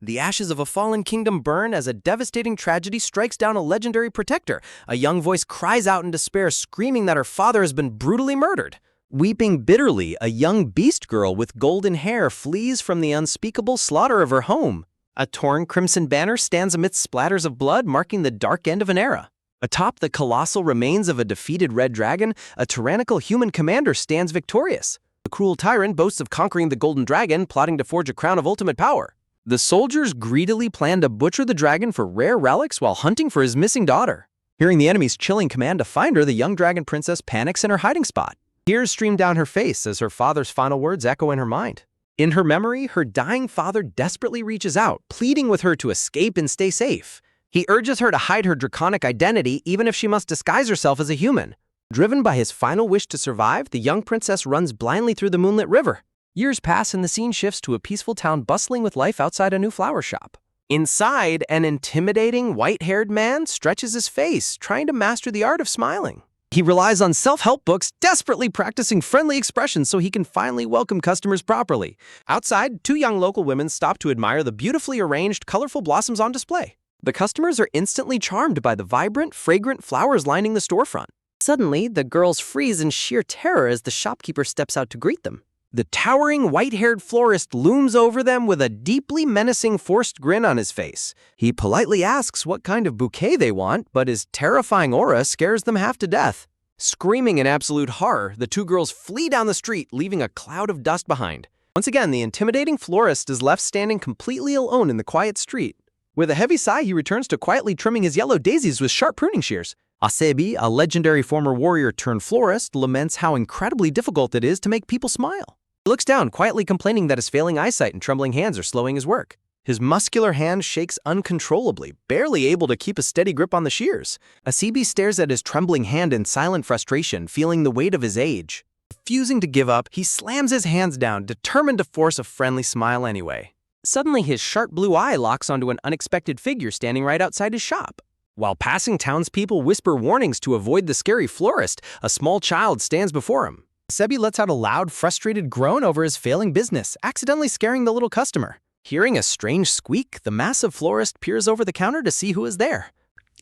The ashes of a fallen kingdom burn as a devastating tragedy strikes down a legendary protector. A young voice cries out in despair, screaming that her father has been brutally murdered. Weeping bitterly, a young beast girl with golden hair flees from the unspeakable slaughter of her home. A torn crimson banner stands amidst splatters of blood, marking the dark end of an era. Atop the colossal remains of a defeated red dragon, a tyrannical human commander stands victorious. The cruel tyrant boasts of conquering the golden dragon, plotting to forge a crown of ultimate power. The soldiers greedily plan to butcher the dragon for rare relics while hunting for his missing daughter. Hearing the enemy's chilling command to find her, the young dragon princess panics in her hiding spot. Tears stream down her face as her father's final words echo in her mind. In her memory, her dying father desperately reaches out, pleading with her to escape and stay safe. He urges her to hide her draconic identity even if she must disguise herself as a human. Driven by his final wish to survive, the young princess runs blindly through the moonlit river. Years pass and the scene shifts to a peaceful town bustling with life outside a new flower shop. Inside, an intimidating, white-haired man stretches his face, trying to master the art of smiling. He relies on self-help books, desperately practicing friendly expressions so he can finally welcome customers properly. Outside, two young local women stop to admire the beautifully arranged, colorful blossoms on display. The customers are instantly charmed by the vibrant, fragrant flowers lining the storefront. Suddenly, the girls freeze in sheer terror as the shopkeeper steps out to greet them. The towering, white-haired florist looms over them with a deeply menacing, forced grin on his face. He politely asks what kind of bouquet they want, but his terrifying aura scares them half to death. Screaming in absolute horror, the two girls flee down the street, leaving a cloud of dust behind. Once again, the intimidating florist is left standing completely alone in the quiet street. With a heavy sigh, he returns to quietly trimming his yellow daisies with sharp pruning shears. Asebi, a legendary former warrior turned florist, laments how incredibly difficult it is to make people smile. He looks down, quietly complaining that his failing eyesight and trembling hands are slowing his work. His muscular hand shakes uncontrollably, barely able to keep a steady grip on the shears. Asebi stares at his trembling hand in silent frustration, feeling the weight of his age. Refusing to give up, he slams his hands down, determined to force a friendly smile anyway. Suddenly, his sharp blue eye locks onto an unexpected figure standing right outside his shop. While passing townspeople whisper warnings to avoid the scary florist, a small child stands before him. Sebi lets out a loud, frustrated groan over his failing business, accidentally scaring the little customer. Hearing a strange squeak, the massive florist peers over the counter to see who is there.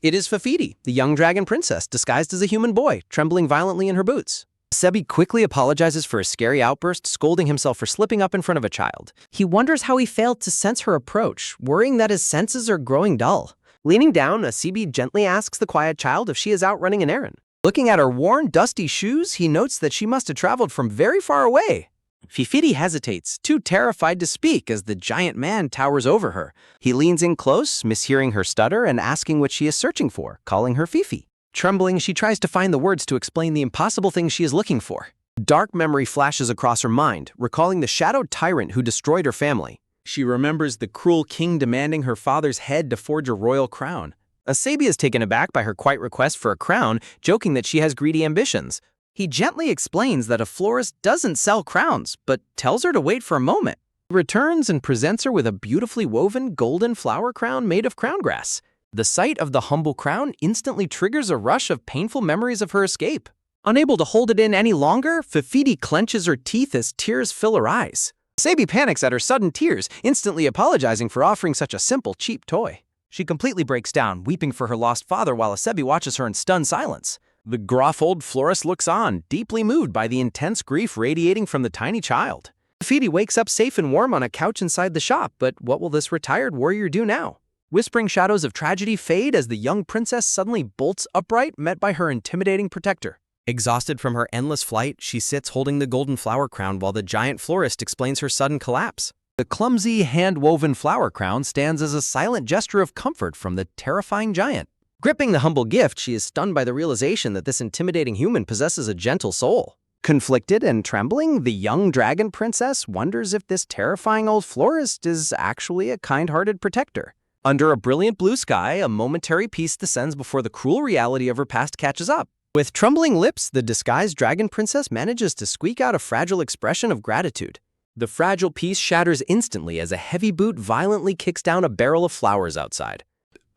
It is Fafiti, the young dragon princess, disguised as a human boy, trembling violently in her boots. Sebi quickly apologizes for his scary outburst, scolding himself for slipping up in front of a child. He wonders how he failed to sense her approach, worrying that his senses are growing dull. Leaning down, Asebi gently asks the quiet child if she is out running an errand. Looking at her worn, dusty shoes, he notes that she must have traveled from very far away. Fifiti hesitates, too terrified to speak as the giant man towers over her. He leans in close, mishearing her stutter and asking what she is searching for, calling her Fifi. Trembling, she tries to find the words to explain the impossible thing she is looking for. Dark memory flashes across her mind, recalling the shadowed tyrant who destroyed her family. She remembers the cruel king demanding her father's head to forge a royal crown. Asebi is taken aback by her quiet request for a crown, joking that she has greedy ambitions. He gently explains that a florist doesn't sell crowns, but tells her to wait for a moment. He returns and presents her with a beautifully woven golden flower crown made of crown grass. The sight of the humble crown instantly triggers a rush of painful memories of her escape. Unable to hold it in any longer, Fifiti clenches her teeth as tears fill her eyes. Asebi panics at her sudden tears, instantly apologizing for offering such a simple, cheap toy. She completely breaks down, weeping for her lost father while Asebi watches her in stunned silence. The gruff old florist looks on, deeply moved by the intense grief radiating from the tiny child. Fifiti wakes up safe and warm on a couch inside the shop, but what will this retired warrior do now? Whispering shadows of tragedy fade as the young princess suddenly bolts upright, met by her intimidating protector. Exhausted from her endless flight, she sits holding the golden flower crown while the giant florist explains her sudden collapse. The clumsy, hand-woven flower crown stands as a silent gesture of comfort from the terrifying giant. Gripping the humble gift, she is stunned by the realization that this intimidating human possesses a gentle soul. Conflicted and trembling, the young dragon princess wonders if this terrifying old florist is actually a kind-hearted protector. Under a brilliant blue sky, a momentary peace descends before the cruel reality of her past catches up. With trembling lips, the disguised dragon princess manages to squeak out a fragile expression of gratitude. The fragile peace shatters instantly as a heavy boot violently kicks down a barrel of flowers outside.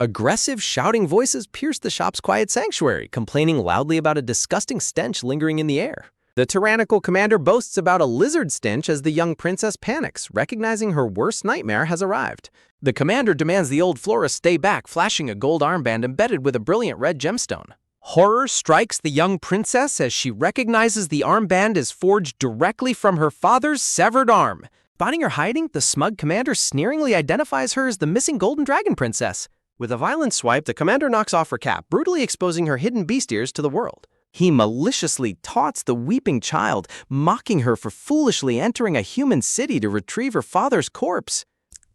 Aggressive, shouting voices pierce the shop's quiet sanctuary, complaining loudly about a disgusting stench lingering in the air. The tyrannical commander boasts about a lizard stench as the young princess panics, recognizing her worst nightmare has arrived. The commander demands the old florist stay back, flashing a gold armband embedded with a brilliant red gemstone. Horror strikes the young princess as she recognizes the armband is forged directly from her father's severed arm. Spotting her hiding, the smug commander sneeringly identifies her as the missing golden dragon princess. With a violent swipe, the commander knocks off her cap, brutally exposing her hidden beast ears to the world. He maliciously taunts the weeping child, mocking her for foolishly entering a human city to retrieve her father's corpse.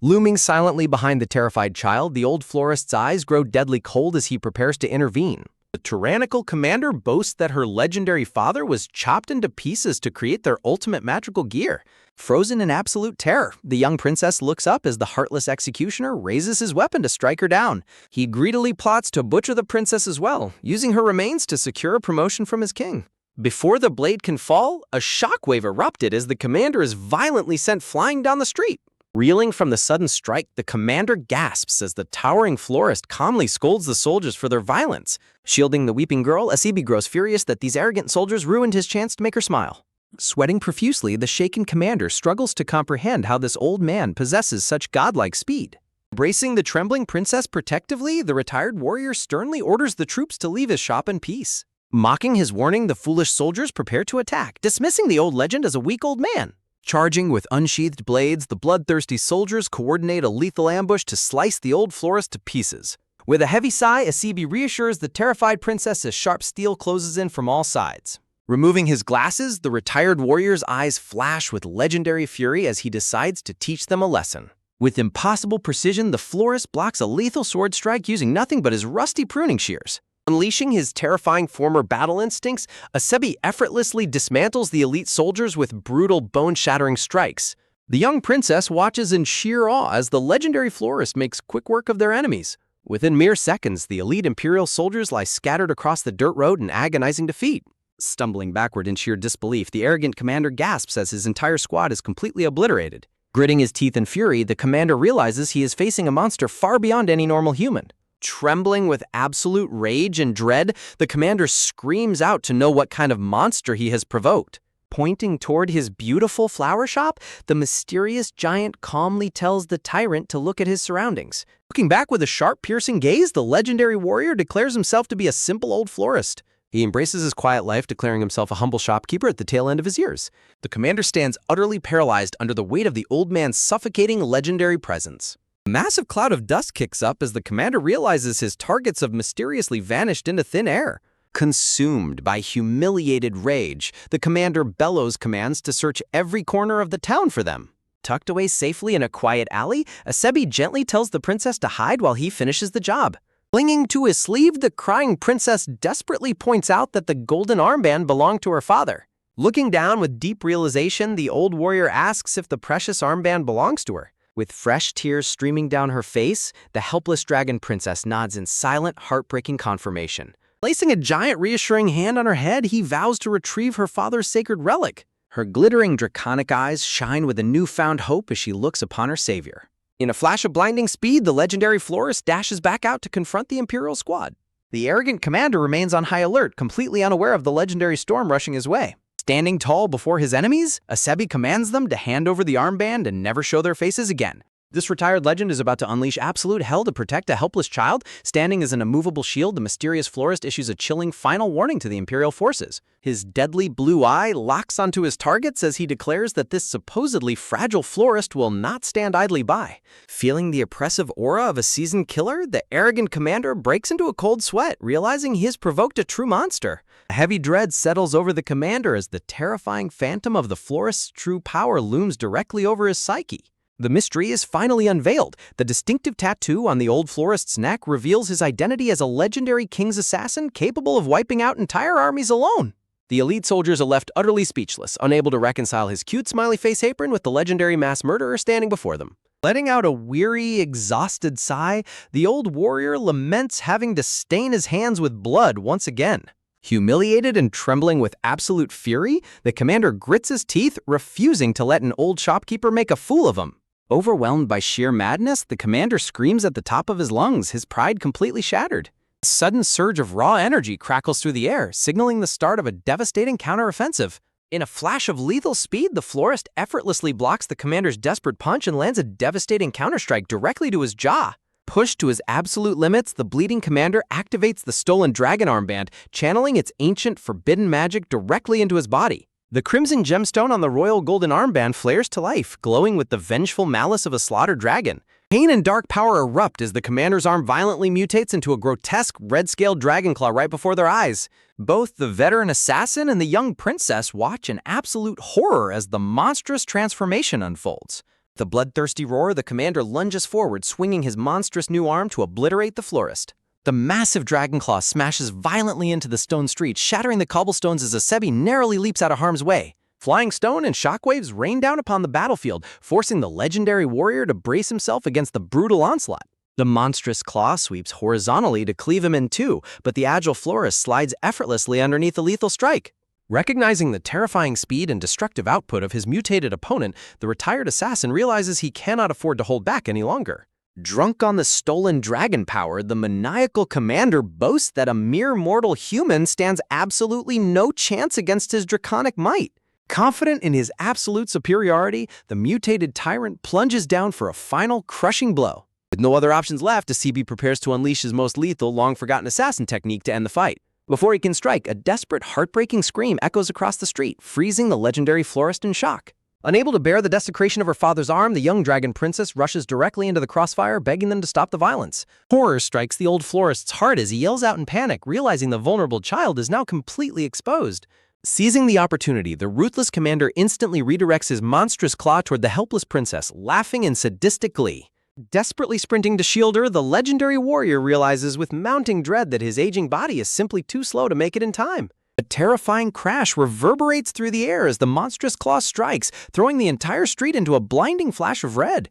Looming silently behind the terrified child, the old florist's eyes grow deadly cold as he prepares to intervene. The tyrannical commander boasts that her legendary father was chopped into pieces to create their ultimate magical gear. Frozen in absolute terror, the young princess looks up as the heartless executioner raises his weapon to strike her down. He greedily plots to butcher the princess as well, using her remains to secure a promotion from his king. Before the blade can fall, a shockwave erupted as the commander is violently sent flying down the street. Reeling from the sudden strike, the commander gasps as the towering florist calmly scolds the soldiers for their violence. Shielding the weeping girl, Asebi grows furious that these arrogant soldiers ruined his chance to make her smile. Sweating profusely, the shaken commander struggles to comprehend how this old man possesses such godlike speed. Embracing the trembling princess protectively, the retired warrior sternly orders the troops to leave his shop in peace. Mocking his warning, the foolish soldiers prepare to attack, dismissing the old legend as a weak old man. Charging with unsheathed blades, the bloodthirsty soldiers coordinate a lethal ambush to slice the old florist to pieces. With a heavy sigh, Asebi reassures the terrified princess as sharp steel closes in from all sides. Removing his glasses, the retired warrior's eyes flash with legendary fury as he decides to teach them a lesson. With impossible precision, the florist blocks a lethal sword strike using nothing but his rusty pruning shears. Unleashing his terrifying former battle instincts, Asebi effortlessly dismantles the elite soldiers with brutal, bone-shattering strikes. The young princess watches in sheer awe as the legendary florist makes quick work of their enemies. Within mere seconds, the elite Imperial soldiers lie scattered across the dirt road in agonizing defeat. Stumbling backward in sheer disbelief, the arrogant commander gasps as his entire squad is completely obliterated. Gritting his teeth in fury, the commander realizes he is facing a monster far beyond any normal human. Trembling with absolute rage and dread, the commander screams out to know what kind of monster he has provoked. Pointing toward his beautiful flower shop, the mysterious giant calmly tells the tyrant to look at his surroundings. Looking back with a sharp, piercing gaze, the legendary warrior declares himself to be a simple old florist. He embraces his quiet life, declaring himself a humble shopkeeper at the tail end of his years. The commander stands utterly paralyzed under the weight of the old man's suffocating legendary presence. A massive cloud of dust kicks up as the commander realizes his targets have mysteriously vanished into thin air. Consumed by humiliated rage, the commander bellows commands to search every corner of the town for them. Tucked away safely in a quiet alley, Asebi gently tells the princess to hide while he finishes the job. Clinging to his sleeve, the crying princess desperately points out that the golden armband belonged to her father. Looking down with deep realization, the old warrior asks if the precious armband belongs to her. With fresh tears streaming down her face, the helpless dragon princess nods in silent, heartbreaking confirmation. Placing a giant reassuring hand on her head, he vows to retrieve her father's sacred relic. Her glittering draconic eyes shine with a newfound hope as she looks upon her savior. In a flash of blinding speed, the legendary florist dashes back out to confront the Imperial squad. The arrogant commander remains on high alert, completely unaware of the legendary storm rushing his way. Standing tall before his enemies, Asebi commands them to hand over the armband and never show their faces again. This retired legend is about to unleash absolute hell to protect a helpless child. Standing as an immovable shield, the mysterious florist issues a chilling final warning to the Imperial forces. His deadly blue eye locks onto his targets as he declares that this supposedly fragile florist will not stand idly by. Feeling the oppressive aura of a seasoned killer, the arrogant commander breaks into a cold sweat, realizing he has provoked a true monster. A heavy dread settles over the commander as the terrifying phantom of the florist's true power looms directly over his psyche. The mystery is finally unveiled. The distinctive tattoo on the old florist's neck reveals his identity as a legendary king's assassin capable of wiping out entire armies alone. The elite soldiers are left utterly speechless, unable to reconcile his cute smiley face apron with the legendary mass murderer standing before them. Letting out a weary, exhausted sigh, the old warrior laments having to stain his hands with blood once again. Humiliated and trembling with absolute fury, the commander grits his teeth, refusing to let an old shopkeeper make a fool of him. Overwhelmed by sheer madness, the commander screams at the top of his lungs, his pride completely shattered. A sudden surge of raw energy crackles through the air, signaling the start of a devastating counteroffensive. In a flash of lethal speed, the Florist effortlessly blocks the commander's desperate punch and lands a devastating counterstrike directly to his jaw. Pushed to his absolute limits, the bleeding commander activates the stolen dragon armband, channeling its ancient, forbidden magic directly into his body. The crimson gemstone on the royal golden armband flares to life, glowing with the vengeful malice of a slaughtered dragon. Pain and dark power erupt as the commander's arm violently mutates into a grotesque, red-scaled dragonclaw right before their eyes. Both the veteran assassin and the young princess watch in absolute horror as the monstrous transformation unfolds. With a bloodthirsty roar, the commander lunges forward, swinging his monstrous new arm to obliterate the Florist. The massive dragonclaw smashes violently into the stone street, shattering the cobblestones as Asebi narrowly leaps out of harm's way. Flying stone and shockwaves rain down upon the battlefield, forcing the legendary warrior to brace himself against the brutal onslaught. The monstrous claw sweeps horizontally to cleave him in two, but the agile Florist slides effortlessly underneath the lethal strike. Recognizing the terrifying speed and destructive output of his mutated opponent, the retired assassin realizes he cannot afford to hold back any longer. Drunk on the stolen dragon power, the maniacal commander boasts that a mere mortal human stands absolutely no chance against his draconic might. Confident in his absolute superiority, the mutated tyrant plunges down for a final crushing blow. With no other options left, Asebi prepares to unleash his most lethal, long-forgotten assassin technique to end the fight. Before he can strike, a desperate, heartbreaking scream echoes across the street, freezing the legendary Florist in shock. Unable to bear the desecration of her father's arm, the young dragon princess rushes directly into the crossfire, begging them to stop the violence. Horror strikes the old Florist's heart as he yells out in panic, realizing the vulnerable child is now completely exposed. Seizing the opportunity, the ruthless commander instantly redirects his monstrous claw toward the helpless princess, laughing in sadistic glee. Desperately sprinting to shield her, the legendary warrior realizes with mounting dread that his aging body is simply too slow to make it in time. A terrifying crash reverberates through the air as the monstrous claw strikes, throwing the entire street into a blinding flash of red.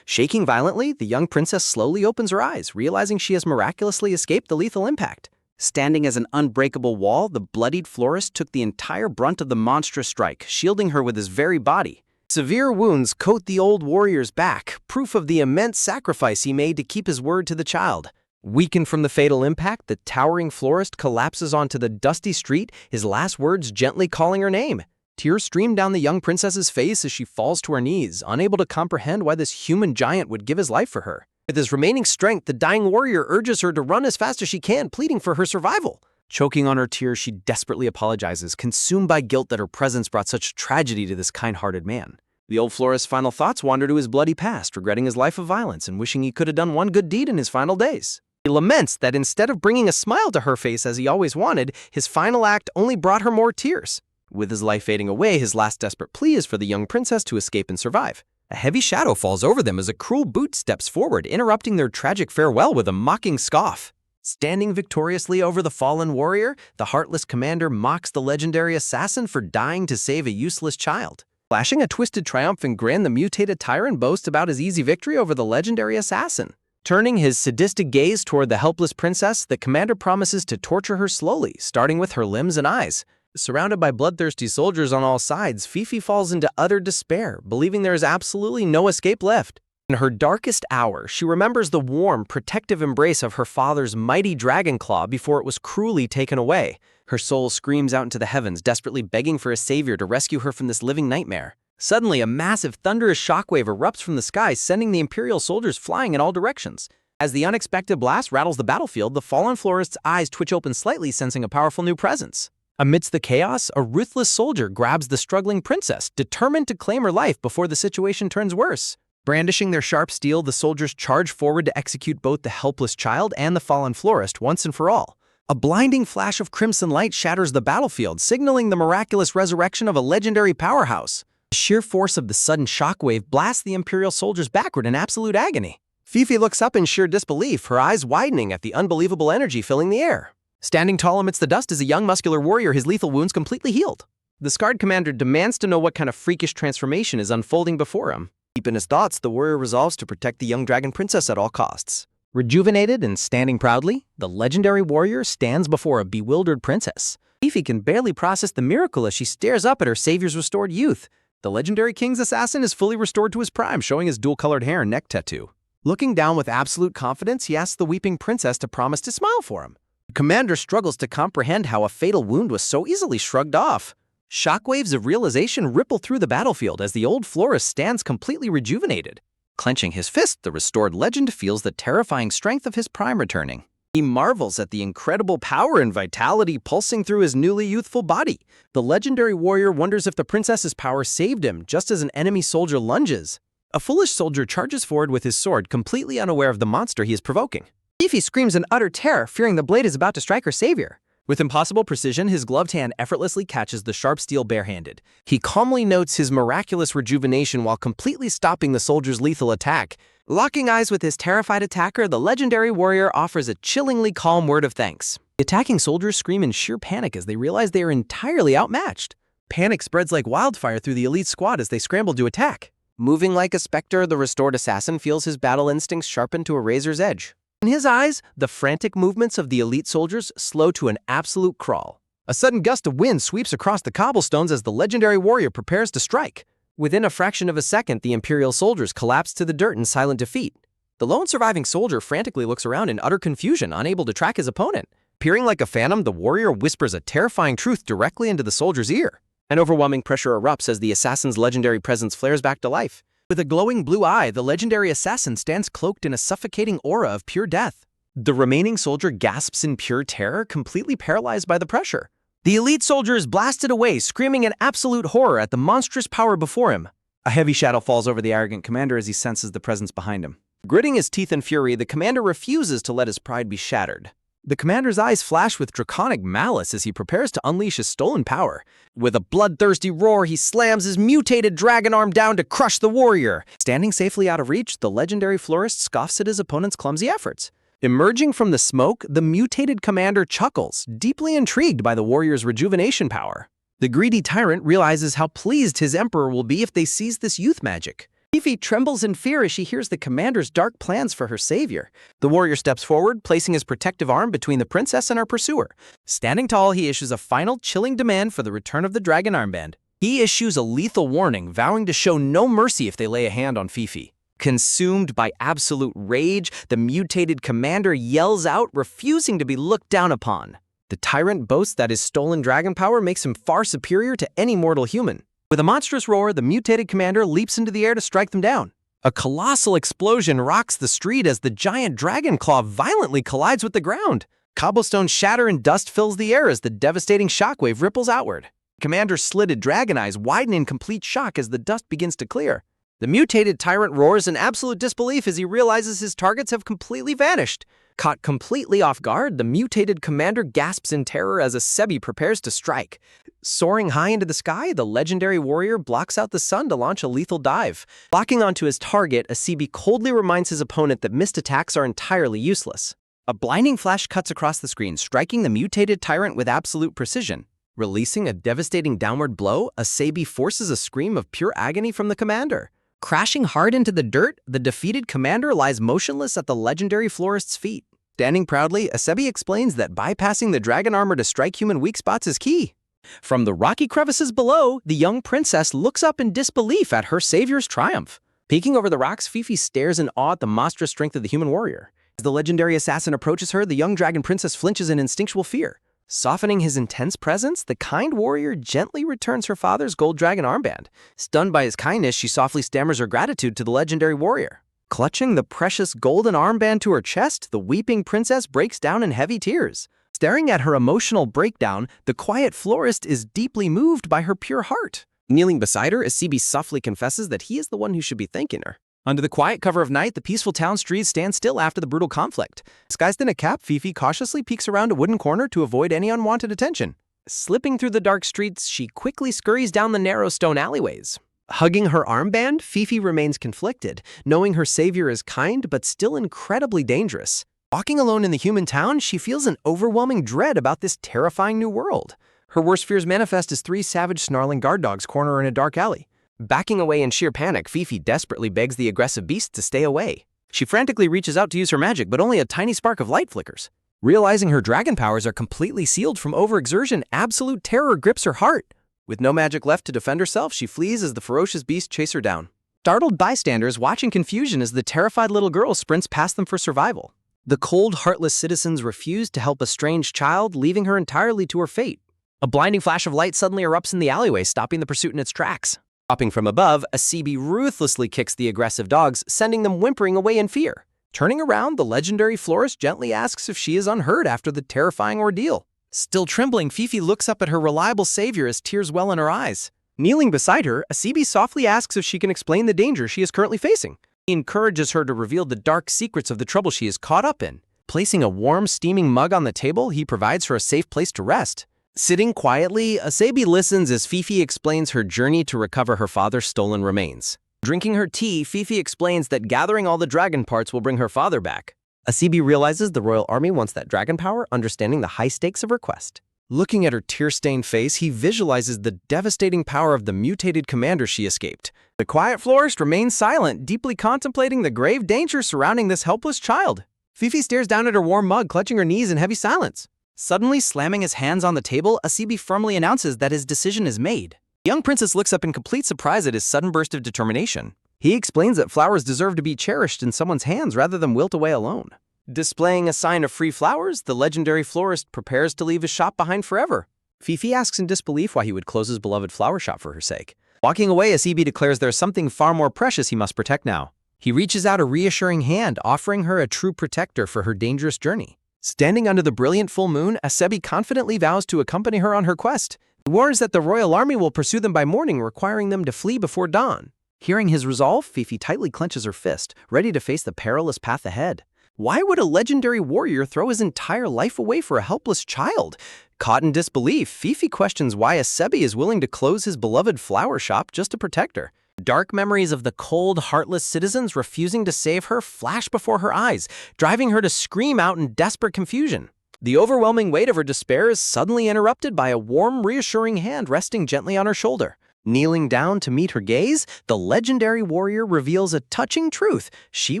Shaking violently, the young princess slowly opens her eyes, realizing she has miraculously escaped the lethal impact. Standing as an unbreakable wall, the bloodied Florist took the entire brunt of the monstrous strike, shielding her with his very body. Severe wounds coat the old warrior's back, proof of the immense sacrifice he made to keep his word to the child. Weakened from the fatal impact, the towering Florist collapses onto the dusty street, his last words gently calling her name. Tears stream down the young princess's face as she falls to her knees, unable to comprehend why this human giant would give his life for her. With his remaining strength, the dying warrior urges her to run as fast as she can, pleading for her survival. Choking on her tears, she desperately apologizes, consumed by guilt that her presence brought such tragedy to this kind-hearted man. The old Florist's final thoughts wander to his bloody past, regretting his life of violence and wishing he could have done one good deed in his final days. He laments that instead of bringing a smile to her face as he always wanted, his final act only brought her more tears. With his life fading away, his last desperate plea is for the young princess to escape and survive. A heavy shadow falls over them as a cruel boot steps forward, interrupting their tragic farewell with a mocking scoff. Standing victoriously over the fallen warrior, the heartless commander mocks the legendary assassin for dying to save a useless child. Flashing a twisted triumphant grin, the mutated tyrant boasts about his easy victory over the legendary assassin. Turning his sadistic gaze toward the helpless princess, the commander promises to torture her slowly, starting with her limbs and eyes. Surrounded by bloodthirsty soldiers on all sides, Fifi falls into utter despair, believing there is absolutely no escape left. In her darkest hour, she remembers the warm, protective embrace of her father's mighty dragon claw before it was cruelly taken away. Her soul screams out into the heavens, desperately begging for a savior to rescue her from this living nightmare. Suddenly, a massive, thunderous shockwave erupts from the sky, sending the Imperial soldiers flying in all directions. As the unexpected blast rattles the battlefield, the fallen Florist's eyes twitch open slightly, sensing a powerful new presence. Amidst the chaos, a ruthless soldier grabs the struggling princess, determined to claim her life before the situation turns worse. Brandishing their sharp steel, the soldiers charge forward to execute both the helpless child and the fallen Florist once and for all. A blinding flash of crimson light shatters the battlefield, signaling the miraculous resurrection of a legendary powerhouse. The sheer force of the sudden shockwave blasts the Imperial soldiers backward in absolute agony. Fifi looks up in sheer disbelief, her eyes widening at the unbelievable energy filling the air. Standing tall amidst the dust is a young muscular warrior, his lethal wounds completely healed. The scarred commander demands to know what kind of freakish transformation is unfolding before him. Deep in his thoughts, the warrior resolves to protect the young dragon princess at all costs. Rejuvenated and standing proudly, the legendary warrior stands before a bewildered princess. Fifi can barely process the miracle as she stares up at her savior's restored youth. The legendary king's assassin is fully restored to his prime, showing his dual-colored hair and neck tattoo. Looking down with absolute confidence, he asks the weeping princess to promise to smile for him. The commander struggles to comprehend how a fatal wound was so easily shrugged off. Shockwaves of realization ripple through the battlefield as the old Florist stands completely rejuvenated. Clenching his fist, the restored legend feels the terrifying strength of his prime returning. He marvels at the incredible power and vitality pulsing through his newly youthful body. The legendary warrior wonders if the princess's power saved him just as an enemy soldier lunges. A foolish soldier charges forward with his sword, completely unaware of the monster he is provoking. Fifi screams in utter terror, fearing the blade is about to strike her savior. With impossible precision, his gloved hand effortlessly catches the sharp steel barehanded. He calmly notes his miraculous rejuvenation while completely stopping the soldier's lethal attack. Locking eyes with his terrified attacker, the legendary warrior offers a chillingly calm word of thanks. The attacking soldiers scream in sheer panic as they realize they are entirely outmatched. Panic spreads like wildfire through the elite squad as they scramble to attack. Moving like a specter, the restored assassin feels his battle instincts sharpen to a razor's edge. In his eyes, the frantic movements of the elite soldiers slow to an absolute crawl. A sudden gust of wind sweeps across the cobblestones as the legendary warrior prepares to strike. Within a fraction of a second, the Imperial soldiers collapse to the dirt in silent defeat. The lone surviving soldier frantically looks around in utter confusion, unable to track his opponent. Peering like a phantom, the warrior whispers a terrifying truth directly into the soldier's ear. An overwhelming pressure erupts as the assassin's legendary presence flares back to life. With a glowing blue eye, the legendary assassin stands cloaked in a suffocating aura of pure death. The remaining soldier gasps in pure terror, completely paralyzed by the pressure. The elite soldier is blasted away, screaming in absolute horror at the monstrous power before him. A heavy shadow falls over the arrogant commander as he senses the presence behind him. Gritting his teeth in fury, the commander refuses to let his pride be shattered. The commander's eyes flash with draconic malice as he prepares to unleash his stolen power. With a bloodthirsty roar, he slams his mutated dragon arm down to crush the warrior. Standing safely out of reach, the legendary Florist scoffs at his opponent's clumsy efforts. Emerging from the smoke, the mutated commander chuckles, deeply intrigued by the warrior's rejuvenation power. The greedy tyrant realizes how pleased his emperor will be if they seize this youth magic. Fifi trembles in fear as she hears the commander's dark plans for her savior. The warrior steps forward, placing his protective arm between the princess and her pursuer. Standing tall, he issues a final chilling demand for the return of the dragon armband. He issues a lethal warning, vowing to show no mercy if they lay a hand on Fifi. Consumed by absolute rage, the mutated commander yells out, refusing to be looked down upon. The tyrant boasts that his stolen dragon power makes him far superior to any mortal human. With a monstrous roar, the mutated commander leaps into the air to strike them down. A colossal explosion rocks the street as the giant dragon claw violently collides with the ground. Cobblestones shatter and dust fills the air as the devastating shockwave ripples outward. Commander's slitted dragon eyes widen in complete shock as the dust begins to clear. The mutated tyrant roars in absolute disbelief as he realizes his targets have completely vanished. Caught completely off guard, the mutated commander gasps in terror as a Sebi prepares to strike. Soaring high into the sky, the legendary warrior blocks out the sun to launch a lethal dive. Locking onto his target, a Sebi coldly reminds his opponent that missed attacks are entirely useless. A blinding flash cuts across the screen, striking the mutated tyrant with absolute precision. Releasing a devastating downward blow, a Sebi forces a scream of pure agony from the commander. Crashing hard into the dirt, the defeated commander lies motionless at the legendary Florist's feet. Standing proudly, Asebi explains that bypassing the dragon armor to strike human weak spots is key. From the rocky crevices below, the young princess looks up in disbelief at her savior's triumph. Peeking over the rocks, Fifi stares in awe at the monstrous strength of the human warrior. As the legendary assassin approaches her, the young dragon princess flinches in instinctual fear. Softening his intense presence, the kind warrior gently returns her father's gold dragon armband. Stunned by his kindness, she softly stammers her gratitude to the legendary warrior. Clutching the precious golden armband to her chest, the weeping princess breaks down in heavy tears. Staring at her emotional breakdown, the quiet Florist is deeply moved by her pure heart. Kneeling beside her, Asebi softly confesses that he is the one who should be thanking her. Under the quiet cover of night, the peaceful town streets stand still after the brutal conflict. Disguised in a cap, Fifi cautiously peeks around a wooden corner to avoid any unwanted attention. Slipping through the dark streets, she quickly scurries down the narrow stone alleyways. Hugging her armband, Fifi remains conflicted, knowing her savior is kind but still incredibly dangerous. Walking alone in the human town, she feels an overwhelming dread about this terrifying new world. Her worst fears manifest as three savage, snarling guard dogs corner her in a dark alley. Backing away in sheer panic, Fifi desperately begs the aggressive beast to stay away. She frantically reaches out to use her magic, but only a tiny spark of light flickers. Realizing her dragon powers are completely sealed from overexertion, absolute terror grips her heart. With no magic left to defend herself, she flees as the ferocious beast chases her down. Startled bystanders watch in confusion as the terrified little girl sprints past them for survival. The cold, heartless citizens refuse to help a strange child, leaving her entirely to her fate. A blinding flash of light suddenly erupts in the alleyway, stopping the pursuit in its tracks. Dropping from above, a CB ruthlessly kicks the aggressive dogs, sending them whimpering away in fear. Turning around, the legendary Florist gently asks if she is unhurt after the terrifying ordeal. Still trembling, Fifi looks up at her reliable savior as tears well in her eyes. Kneeling beside her, a CB softly asks if she can explain the danger she is currently facing. He encourages her to reveal the dark secrets of the trouble she is caught up in. Placing a warm, steaming mug on the table, he provides her a safe place to rest. Sitting quietly, Asabi listens as Fifi explains her journey to recover her father's stolen remains. Drinking her tea, Fifi explains that gathering all the dragon parts will bring her father back. Asabi realizes the royal army wants that dragon power, understanding the high stakes of her quest. Looking at her tear-stained face, he visualizes the devastating power of the mutated commander she escaped. The quiet Florist remains silent, deeply contemplating the grave danger surrounding this helpless child. Fifi stares down at her warm mug, clutching her knees in heavy silence. Suddenly slamming his hands on the table, Asabi firmly announces that his decision is made. The young princess looks up in complete surprise at his sudden burst of determination. He explains that flowers deserve to be cherished in someone's hands rather than wilt away alone. Displaying a sign of free flowers, the legendary Florist prepares to leave his shop behind forever. Fifi asks in disbelief why he would close his beloved flower shop for her sake. Walking away, Asabi declares there's something far more precious he must protect now. He reaches out a reassuring hand, offering her a true protector for her dangerous journey. Standing under the brilliant full moon, Asabi confidently vows to accompany her on her quest. He warns that the royal army will pursue them by morning, requiring them to flee before dawn. Hearing his resolve, Fifi tightly clenches her fist, ready to face the perilous path ahead. Why would a legendary warrior throw his entire life away for a helpless child? Caught in disbelief, Fifi questions why Asabi is willing to close his beloved flower shop just to protect her. Dark memories of the cold, heartless citizens refusing to save her flash before her eyes, driving her to scream out in desperate confusion. The overwhelming weight of her despair is suddenly interrupted by a warm, reassuring hand resting gently on her shoulder. Kneeling down to meet her gaze, the legendary warrior reveals a touching truth. She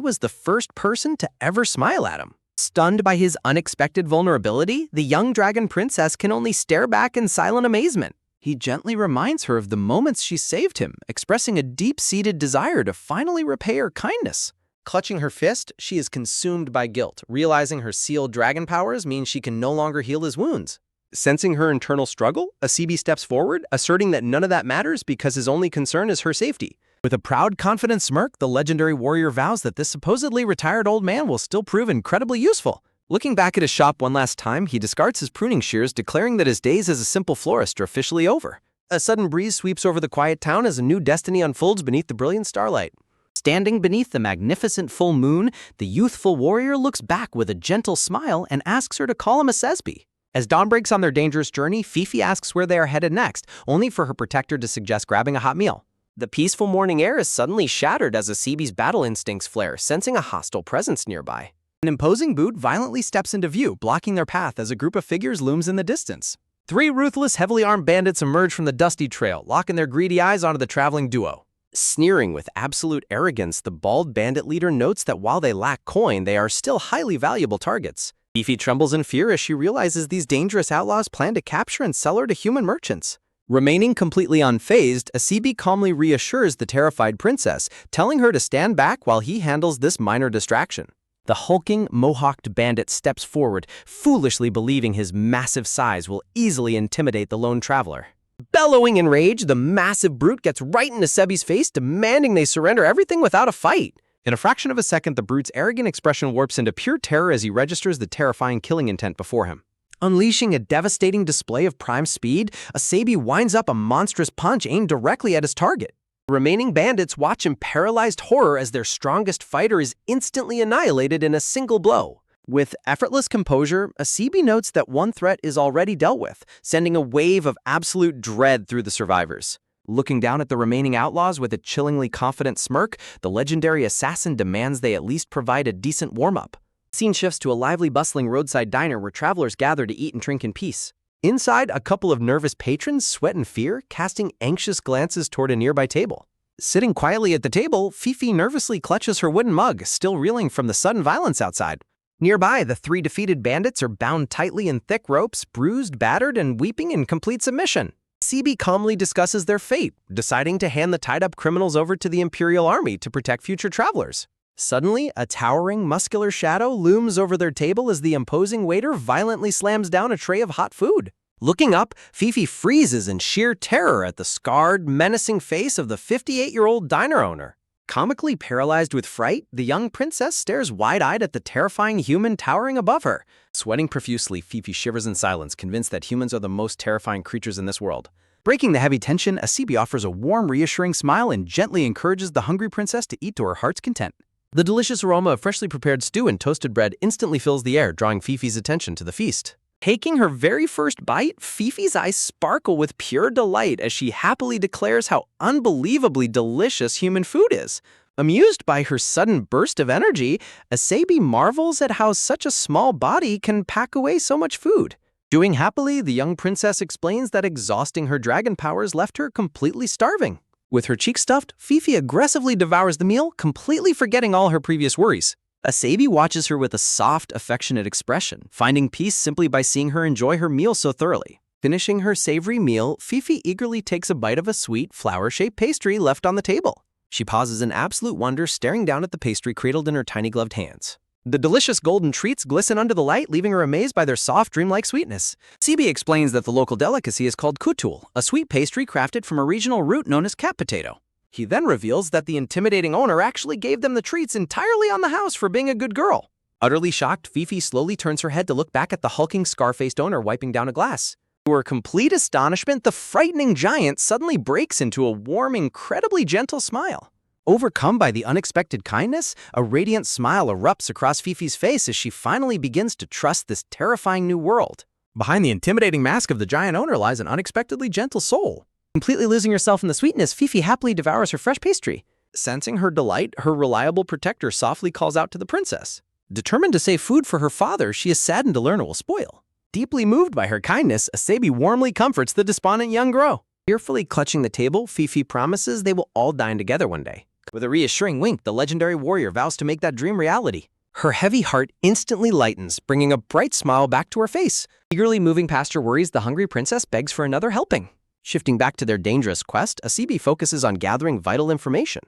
was the first person to ever smile at him. Stunned by his unexpected vulnerability, the young dragon princess can only stare back in silent amazement. He gently reminds her of the moments she saved him, expressing a deep-seated desire to finally repay her kindness. Clutching her fist, she is consumed by guilt, realizing her sealed dragon powers mean she can no longer heal his wounds. Sensing her internal struggle, Asabi steps forward, asserting that none of that matters because his only concern is her safety. With a proud, confident smirk, the legendary warrior vows that this supposedly retired old man will still prove incredibly useful. Looking back at his shop one last time, he discards his pruning shears, declaring that his days as a simple florist are officially over. A sudden breeze sweeps over the quiet town as a new destiny unfolds beneath the brilliant starlight. Standing beneath the magnificent full moon, the youthful warrior looks back with a gentle smile and asks her to call him a Sesbi. As dawn breaks on their dangerous journey, Fifi asks where they are headed next, only for her protector to suggest grabbing a hot meal. The peaceful morning air is suddenly shattered as Asabi's battle instincts flare, sensing a hostile presence nearby. An imposing boot violently steps into view, blocking their path as a group of figures looms in the distance. Three ruthless, heavily armed bandits emerge from the dusty trail, locking their greedy eyes onto the traveling duo. Sneering with absolute arrogance, the bald bandit leader notes that while they lack coin, they are still highly valuable targets. Fifi trembles in fear as she realizes these dangerous outlaws plan to capture and sell her to human merchants. Remaining completely unfazed, Asabi calmly reassures the terrified princess, telling her to stand back while he handles this minor distraction. The hulking, mohawked bandit steps forward, foolishly believing his massive size will easily intimidate the lone traveler. Bellowing in rage, the massive brute gets right in Asabi's face, demanding they surrender everything without a fight. In a fraction of a second, the brute's arrogant expression warps into pure terror as he registers the terrifying killing intent before him. Unleashing a devastating display of prime speed, Asabi winds up a monstrous punch aimed directly at his target. The remaining bandits watch in paralyzed horror as their strongest fighter is instantly annihilated in a single blow. With effortless composure, Asabi notes that one threat is already dealt with, sending a wave of absolute dread through the survivors. Looking down at the remaining outlaws with a chillingly confident smirk, the legendary assassin demands they at least provide a decent warm-up. Scene shifts to a lively, bustling roadside diner where travelers gather to eat and drink in peace. Inside, a couple of nervous patrons sweat in fear, casting anxious glances toward a nearby table. Sitting quietly at the table, Fifi nervously clutches her wooden mug, still reeling from the sudden violence outside. Nearby, the three defeated bandits are bound tightly in thick ropes, bruised, battered, and weeping in complete submission. Asabi calmly discusses their fate, deciding to hand the tied-up criminals over to the Imperial army to protect future travelers. Suddenly, a towering, muscular shadow looms over their table as the imposing waiter violently slams down a tray of hot food. Looking up, Fifi freezes in sheer terror at the scarred, menacing face of the 58-year-old diner owner. Comically paralyzed with fright, the young princess stares wide-eyed at the terrifying human towering above her. Sweating profusely, Fifi shivers in silence, convinced that humans are the most terrifying creatures in this world. Breaking the heavy tension, Asabi offers a warm, reassuring smile and gently encourages the hungry princess to eat to her heart's content. The delicious aroma of freshly prepared stew and toasted bread instantly fills the air, drawing Fifi's attention to the feast. Taking her very first bite, Fifi's eyes sparkle with pure delight as she happily declares how unbelievably delicious human food is. Amused by her sudden burst of energy, Asabi marvels at how such a small body can pack away so much food. Chewing happily, the young princess explains that exhausting her dragon powers left her completely starving. With her cheeks stuffed, Fifi aggressively devours the meal, completely forgetting all her previous worries. Asabi watches her with a soft, affectionate expression, finding peace simply by seeing her enjoy her meal so thoroughly. Finishing her savory meal, Fifi eagerly takes a bite of a sweet, flower-shaped pastry left on the table. She pauses in absolute wonder, staring down at the pastry cradled in her tiny gloved hands. The delicious golden treats glisten under the light, leaving her amazed by their soft, dreamlike sweetness. Asabi explains that the local delicacy is called kutul, a sweet pastry crafted from a regional root known as cat potato. He then reveals that the intimidating owner actually gave them the treats entirely on the house for being a good girl. Utterly shocked, Fifi slowly turns her head to look back at the hulking, scar-faced owner wiping down a glass. To her complete astonishment, the frightening giant suddenly breaks into a warm, incredibly gentle smile. Overcome by the unexpected kindness, a radiant smile erupts across Fifi's face as she finally begins to trust this terrifying new world. Behind the intimidating mask of the giant owner lies an unexpectedly gentle soul. Completely losing herself in the sweetness, Fifi happily devours her fresh pastry. Sensing her delight, her reliable protector softly calls out to the princess. Determined to save food for her father, she is saddened to learn it will spoil. Deeply moved by her kindness, Asabi warmly comforts the despondent young girl. Fearfully clutching the table, Fifi promises they will all dine together one day. With a reassuring wink, the legendary warrior vows to make that dream reality. Her heavy heart instantly lightens, bringing a bright smile back to her face. Eagerly moving past her worries, the hungry princess begs for another helping. Shifting back to their dangerous quest, Asabi focuses on gathering vital information.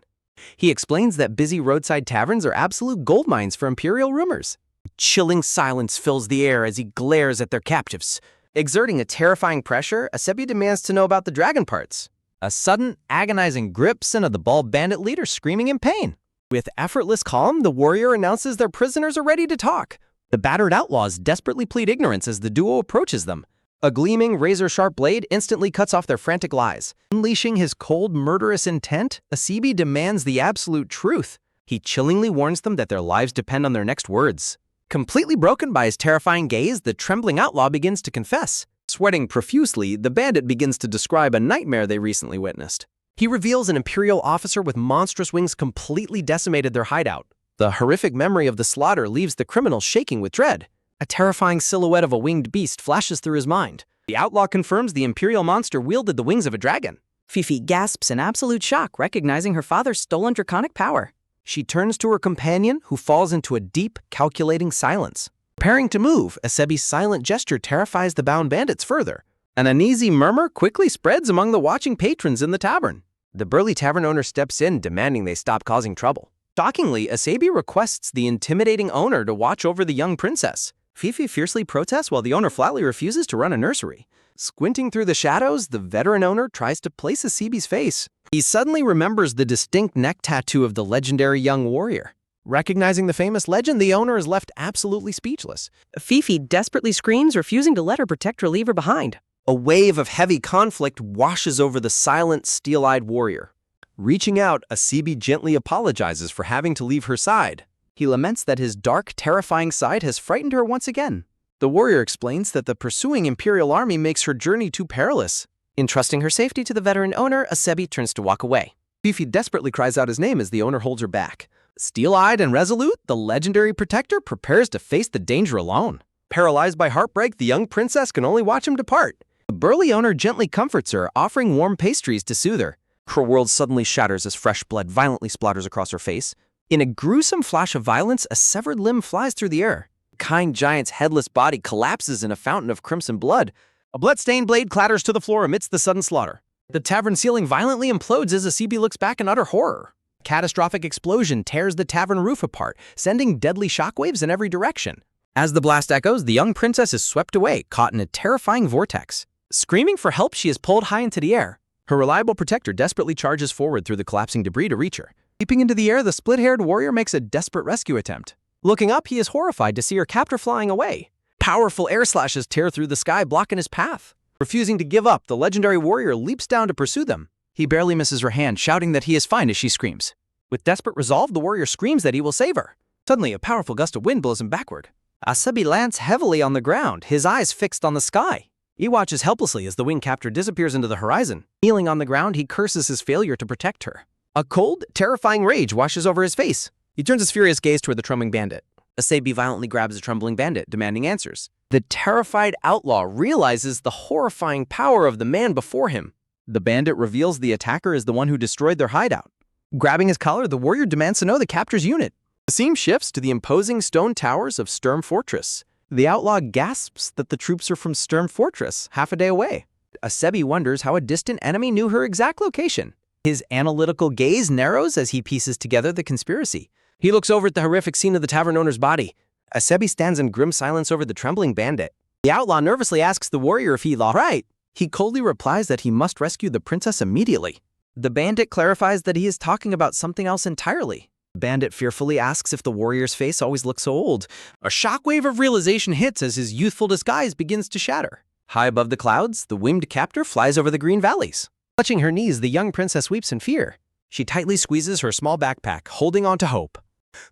He explains that busy roadside taverns are absolute goldmines for Imperial rumors. Chilling silence fills the air as he glares at their captives. Exerting a terrifying pressure, Asabi demands to know about the dragon parts. A sudden, agonizing grip sent of the bald bandit leader screaming in pain. With effortless calm, the warrior announces their prisoners are ready to talk. The battered outlaws desperately plead ignorance as the duo approaches them. A gleaming, razor-sharp blade instantly cuts off their frantic lies. Unleashing his cold, murderous intent, Asabi demands the absolute truth. He chillingly warns them that their lives depend on their next words. Completely broken by his terrifying gaze, the trembling outlaw begins to confess. Sweating profusely, the bandit begins to describe a nightmare they recently witnessed. He reveals an Imperial officer with monstrous wings completely decimated their hideout. The horrific memory of the slaughter leaves the criminal shaking with dread. A terrifying silhouette of a winged beast flashes through his mind. The outlaw confirms the Imperial monster wielded the wings of a dragon. Fifi gasps in absolute shock, recognizing her father's stolen draconic power. She turns to her companion, who falls into a deep, calculating silence. Preparing to move, Asabi's silent gesture terrifies the bound bandits further. An uneasy murmur quickly spreads among the watching patrons in the tavern. The burly tavern owner steps in, demanding they stop causing trouble. Shockingly, Asabi requests the intimidating owner to watch over the young princess. Fifi fiercely protests while the owner flatly refuses to run a nursery. Squinting through the shadows, the veteran owner tries to place Asabi's face. He suddenly remembers the distinct neck tattoo of the legendary young warrior. Recognizing the famous legend, the owner is left absolutely speechless. Fifi desperately screams, refusing to let her protector leave her behind. A wave of heavy conflict washes over the silent, steel-eyed warrior. Reaching out, Asabi gently apologizes for having to leave her side. He laments that his dark, terrifying side has frightened her once again. The warrior explains that the pursuing Imperial army makes her journey too perilous. Entrusting her safety to the veteran owner, Asabi turns to walk away. Fifi desperately cries out his name as the owner holds her back. Steel-eyed and resolute, the legendary protector prepares to face the danger alone. Paralyzed by heartbreak, the young princess can only watch him depart. The burly owner gently comforts her, offering warm pastries to soothe her. Her world suddenly shatters as fresh blood violently splatters across her face. In a gruesome flash of violence, a severed limb flies through the air. The kind giant's headless body collapses in a fountain of crimson blood. A blood-stained blade clatters to the floor amidst the sudden slaughter. The tavern ceiling violently implodes as Asabi looks back in utter horror. A catastrophic explosion tears the tavern roof apart, sending deadly shockwaves in every direction. As the blast echoes, the young princess is swept away, caught in a terrifying vortex. Screaming for help, she is pulled high into the air. Her reliable protector desperately charges forward through the collapsing debris to reach her. Leaping into the air, the split-haired warrior makes a desperate rescue attempt. Looking up, he is horrified to see her captor flying away. Powerful air slashes tear through the sky, blocking his path. Refusing to give up, the legendary warrior leaps down to pursue them. He barely misses her hand, shouting that he is fine as she screams. With desperate resolve, the warrior screams that he will save her. Suddenly, a powerful gust of wind blows him backward. Asabi lands heavily on the ground, his eyes fixed on the sky. He watches helplessly as the winged captor disappears into the horizon. Kneeling on the ground, he curses his failure to protect her. A cold, terrifying rage washes over his face. He turns his furious gaze toward the trembling bandit. Asabi violently grabs the trembling bandit, demanding answers. The terrified outlaw realizes the horrifying power of the man before him. The bandit reveals the attacker is the one who destroyed their hideout. Grabbing his collar, the warrior demands to know the captor's unit. The scene shifts to the imposing stone towers of Sturm Fortress. The outlaw gasps that the troops are from Sturm Fortress, half a day away. Asabi wonders how a distant enemy knew her exact location. His analytical gaze narrows as he pieces together the conspiracy. He looks over at the horrific scene of the tavern owner's body. Asabi stands in grim silence over the trembling bandit. The outlaw nervously asks the warrior if he's all right. He coldly replies that he must rescue the princess immediately. The bandit clarifies that he is talking about something else entirely. The bandit fearfully asks if the warrior's face always looks so old. A shockwave of realization hits as his youthful disguise begins to shatter. High above the clouds, the winged captor flies over the green valleys. Clutching her knees, the young princess weeps in fear. She tightly squeezes her small backpack, holding on to hope.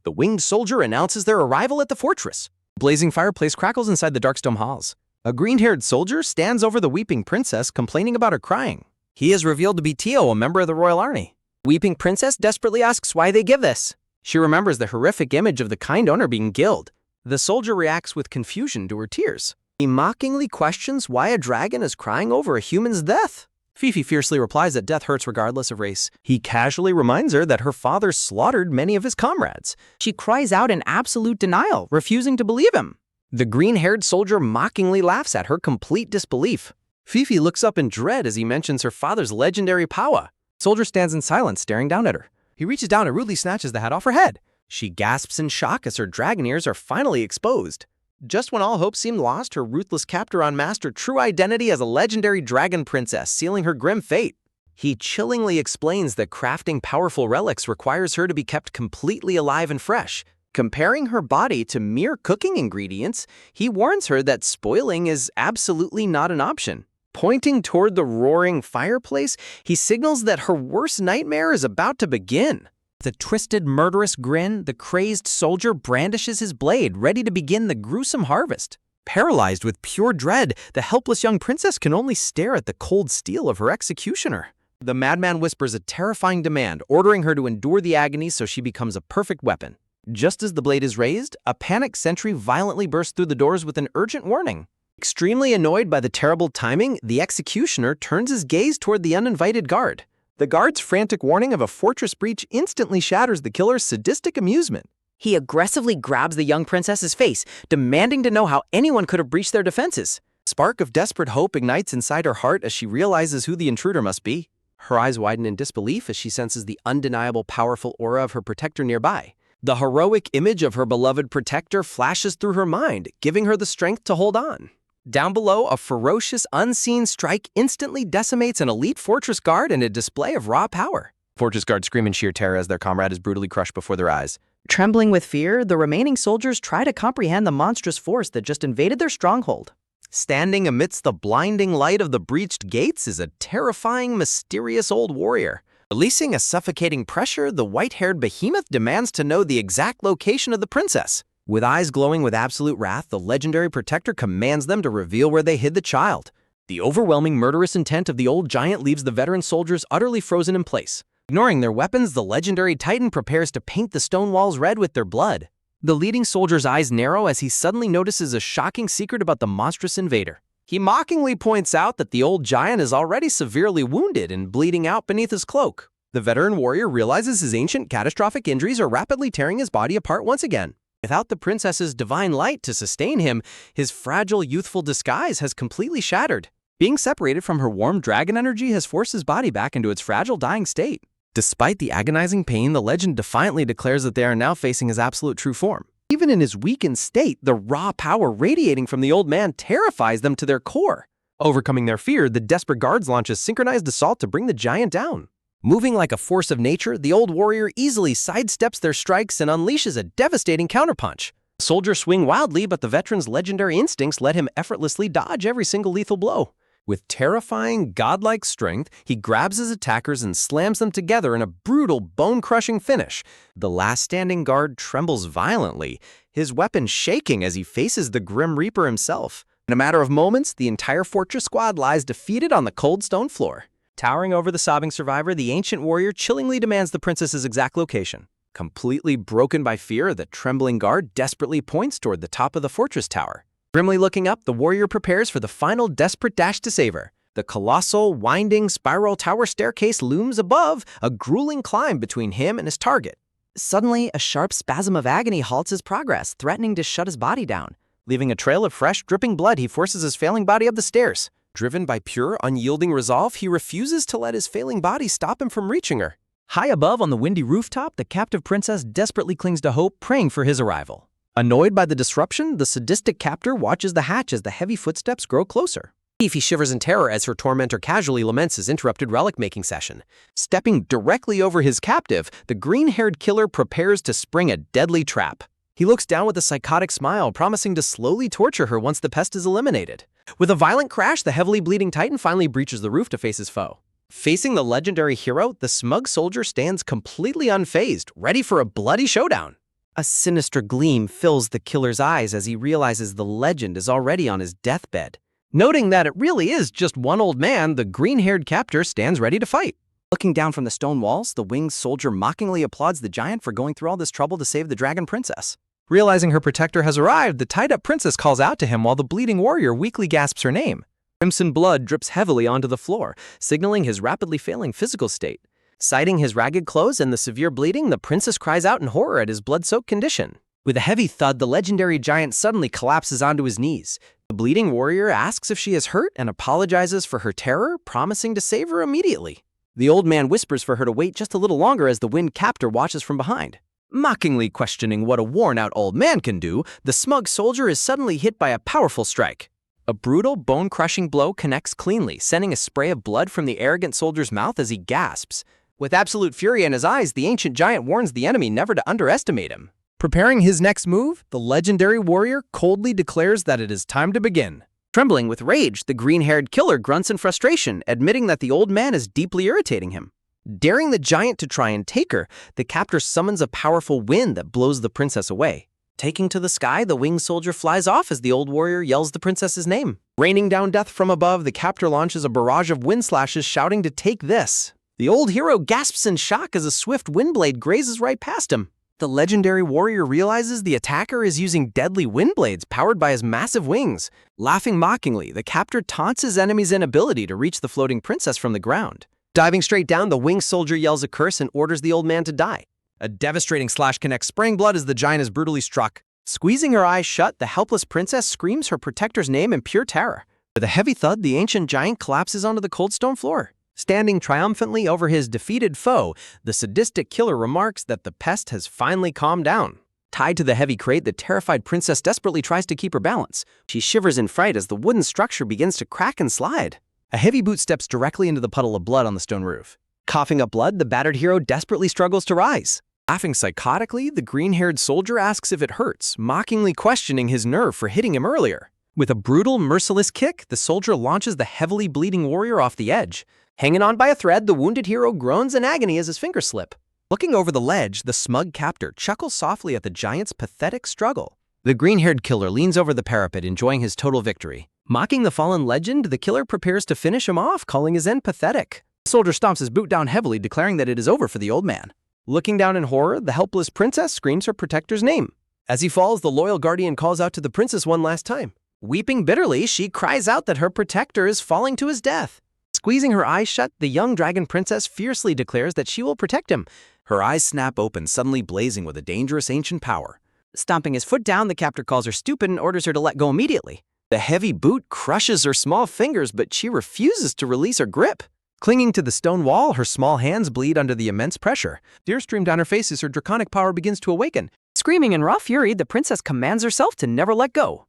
The winged soldier announces their arrival at the fortress. A blazing fireplace crackles inside the dark stone halls. A green-haired soldier stands over the weeping princess, complaining about her crying. He is revealed to be Tio, a member of the royal army. Weeping princess desperately asks why they give this. She remembers the horrific image of the kind owner being killed. The soldier reacts with confusion to her tears. He mockingly questions why a dragon is crying over a human's death. Fifi fiercely replies that death hurts regardless of race. He casually reminds her that her father slaughtered many of his comrades. She cries out in absolute denial, refusing to believe him. The green-haired soldier mockingly laughs at her complete disbelief. Fifi looks up in dread as he mentions her father's legendary power. The soldier stands in silence, staring down at her. He reaches down and rudely snatches the hat off her head. She gasps in shock as her dragon ears are finally exposed. Just when all hope seemed lost, her ruthless captor unmasked her true identity as a legendary dragon princess, sealing her grim fate. He chillingly explains that crafting powerful relics requires her to be kept completely alive and fresh. Comparing her body to mere cooking ingredients, he warns her that spoiling is absolutely not an option. Pointing toward the roaring fireplace, he signals that her worst nightmare is about to begin. With a twisted, murderous grin, the crazed soldier brandishes his blade, ready to begin the gruesome harvest. Paralyzed with pure dread, the helpless young princess can only stare at the cold steel of her executioner. The madman whispers a terrifying demand, ordering her to endure the agony so she becomes a perfect weapon. Just as the blade is raised, a panicked sentry violently bursts through the doors with an urgent warning. Extremely annoyed by the terrible timing, the executioner turns his gaze toward the uninvited guard. The guard's frantic warning of a fortress breach instantly shatters the killer's sadistic amusement. He aggressively grabs the young princess's face, demanding to know how anyone could have breached their defenses. A spark of desperate hope ignites inside her heart as she realizes who the intruder must be. Her eyes widen in disbelief as she senses the undeniable powerful aura of her protector nearby. The heroic image of her beloved protector flashes through her mind, giving her the strength to hold on. Down below, a ferocious, unseen strike instantly decimates an elite fortress guard in a display of raw power. Fortress guards scream in sheer terror as their comrade is brutally crushed before their eyes. Trembling with fear, the remaining soldiers try to comprehend the monstrous force that just invaded their stronghold. Standing amidst the blinding light of the breached gates is a terrifying, mysterious old warrior. Releasing a suffocating pressure, the white-haired behemoth demands to know the exact location of the princess. With eyes glowing with absolute wrath, the legendary protector commands them to reveal where they hid the child. The overwhelming murderous intent of the old giant leaves the veteran soldiers utterly frozen in place. Ignoring their weapons, the legendary titan prepares to paint the stone walls red with their blood. The leading soldier's eyes narrow as he suddenly notices a shocking secret about the monstrous invader. He mockingly points out that the old giant is already severely wounded and bleeding out beneath his cloak. The veteran warrior realizes his ancient catastrophic injuries are rapidly tearing his body apart once again. Without the princess's divine light to sustain him, his fragile youthful disguise has completely shattered. Being separated from her warm dragon energy has forced his body back into its fragile dying state. Despite the agonizing pain, the legend defiantly declares that they are now facing his absolute true form. Even in his weakened state, the raw power radiating from the old man terrifies them to their core. Overcoming their fear, the desperate guards launch a synchronized assault to bring the giant down. Moving like a force of nature, the old warrior easily sidesteps their strikes and unleashes a devastating counterpunch. The soldiers swing wildly, but the veteran's legendary instincts let him effortlessly dodge every single lethal blow. With terrifying, godlike strength, he grabs his attackers and slams them together in a brutal, bone-crushing finish. The last standing guard trembles violently, his weapon shaking as he faces the Grim Reaper himself. In a matter of moments, the entire fortress squad lies defeated on the cold stone floor. Towering over the sobbing survivor, the ancient warrior chillingly demands the princess's exact location. Completely broken by fear, the trembling guard desperately points toward the top of the fortress tower. Grimly looking up, the warrior prepares for the final desperate dash to save her. The colossal, winding, spiral tower staircase looms above, a grueling climb between him and his target. Suddenly, a sharp spasm of agony halts his progress, threatening to shut his body down. Leaving a trail of fresh, dripping blood, he forces his failing body up the stairs. Driven by pure, unyielding resolve, he refuses to let his failing body stop him from reaching her. High above on the windy rooftop, the captive princess desperately clings to hope, praying for his arrival. Annoyed by the disruption, the sadistic captor watches the hatch as the heavy footsteps grow closer. He shivers in terror as her tormentor casually laments his interrupted relic-making session. Stepping directly over his captive, the green-haired killer prepares to spring a deadly trap. He looks down with a psychotic smile, promising to slowly torture her once the pest is eliminated. With a violent crash, the heavily bleeding titan finally breaches the roof to face his foe. Facing the legendary hero, the smug soldier stands completely unfazed, ready for a bloody showdown. A sinister gleam fills the killer's eyes as he realizes the legend is already on his deathbed. Noting that it really is just one old man, the green-haired captor stands ready to fight. Looking down from the stone walls, the winged soldier mockingly applauds the giant for going through all this trouble to save the dragon princess. Realizing her protector has arrived, the tied-up princess calls out to him while the bleeding warrior weakly gasps her name. Crimson blood drips heavily onto the floor, signaling his rapidly failing physical state. Citing his ragged clothes and the severe bleeding, the princess cries out in horror at his blood-soaked condition. With a heavy thud, the legendary giant suddenly collapses onto his knees. The bleeding warrior asks if she is hurt and apologizes for her terror, promising to save her immediately. The old man whispers for her to wait just a little longer as the wind captor watches from behind. Mockingly questioning what a worn-out old man can do, the smug soldier is suddenly hit by a powerful strike. A brutal, bone-crushing blow connects cleanly, sending a spray of blood from the arrogant soldier's mouth as he gasps. With absolute fury in his eyes, the ancient giant warns the enemy never to underestimate him. Preparing his next move, the legendary warrior coldly declares that it is time to begin. Trembling with rage, the green-haired killer grunts in frustration, admitting that the old man is deeply irritating him. Daring the giant to try and take her, the captor summons a powerful wind that blows the princess away. Taking to the sky, the winged soldier flies off as the old warrior yells the princess's name. Raining down death from above, the captor launches a barrage of wind slashes, shouting to take this. The old hero gasps in shock as a swift wind blade grazes right past him. The legendary warrior realizes the attacker is using deadly wind blades powered by his massive wings. Laughing mockingly, the captor taunts his enemy's inability to reach the floating princess from the ground. Diving straight down, the winged soldier yells a curse and orders the old man to die. A devastating slash connects spraying blood as the giant is brutally struck. Squeezing her eyes shut, the helpless princess screams her protector's name in pure terror. With a heavy thud, the ancient giant collapses onto the cold stone floor. Standing triumphantly over his defeated foe, the sadistic killer remarks that the pest has finally calmed down. Tied to the heavy crate, the terrified princess desperately tries to keep her balance. She shivers in fright as the wooden structure begins to crack and slide. A heavy boot steps directly into the puddle of blood on the stone roof. Coughing up blood, the battered hero desperately struggles to rise. Laughing psychotically, the green-haired soldier asks if it hurts, mockingly questioning his nerve for hitting him earlier. With a brutal, merciless kick, the soldier launches the heavily bleeding warrior off the edge. Hanging on by a thread, the wounded hero groans in agony as his fingers slip. Looking over the ledge, the smug captor chuckles softly at the giant's pathetic struggle. The green-haired killer leans over the parapet, enjoying his total victory. Mocking the fallen legend, the killer prepares to finish him off, calling his end pathetic. The soldier stomps his boot down heavily, declaring that it is over for the old man. Looking down in horror, the helpless princess screams her protector's name. As he falls, the loyal guardian calls out to the princess one last time. Weeping bitterly, she cries out that her protector is falling to his death. Squeezing her eyes shut, the young dragon princess fiercely declares that she will protect him. Her eyes snap open, suddenly blazing with a dangerous ancient power. Stomping his foot down, the captor calls her stupid and orders her to let go immediately. The heavy boot crushes her small fingers, but she refuses to release her grip. Clinging to the stone wall, her small hands bleed under the immense pressure. Tears stream down her face as her draconic power begins to awaken. Screaming in raw fury, the princess commands herself to never let go.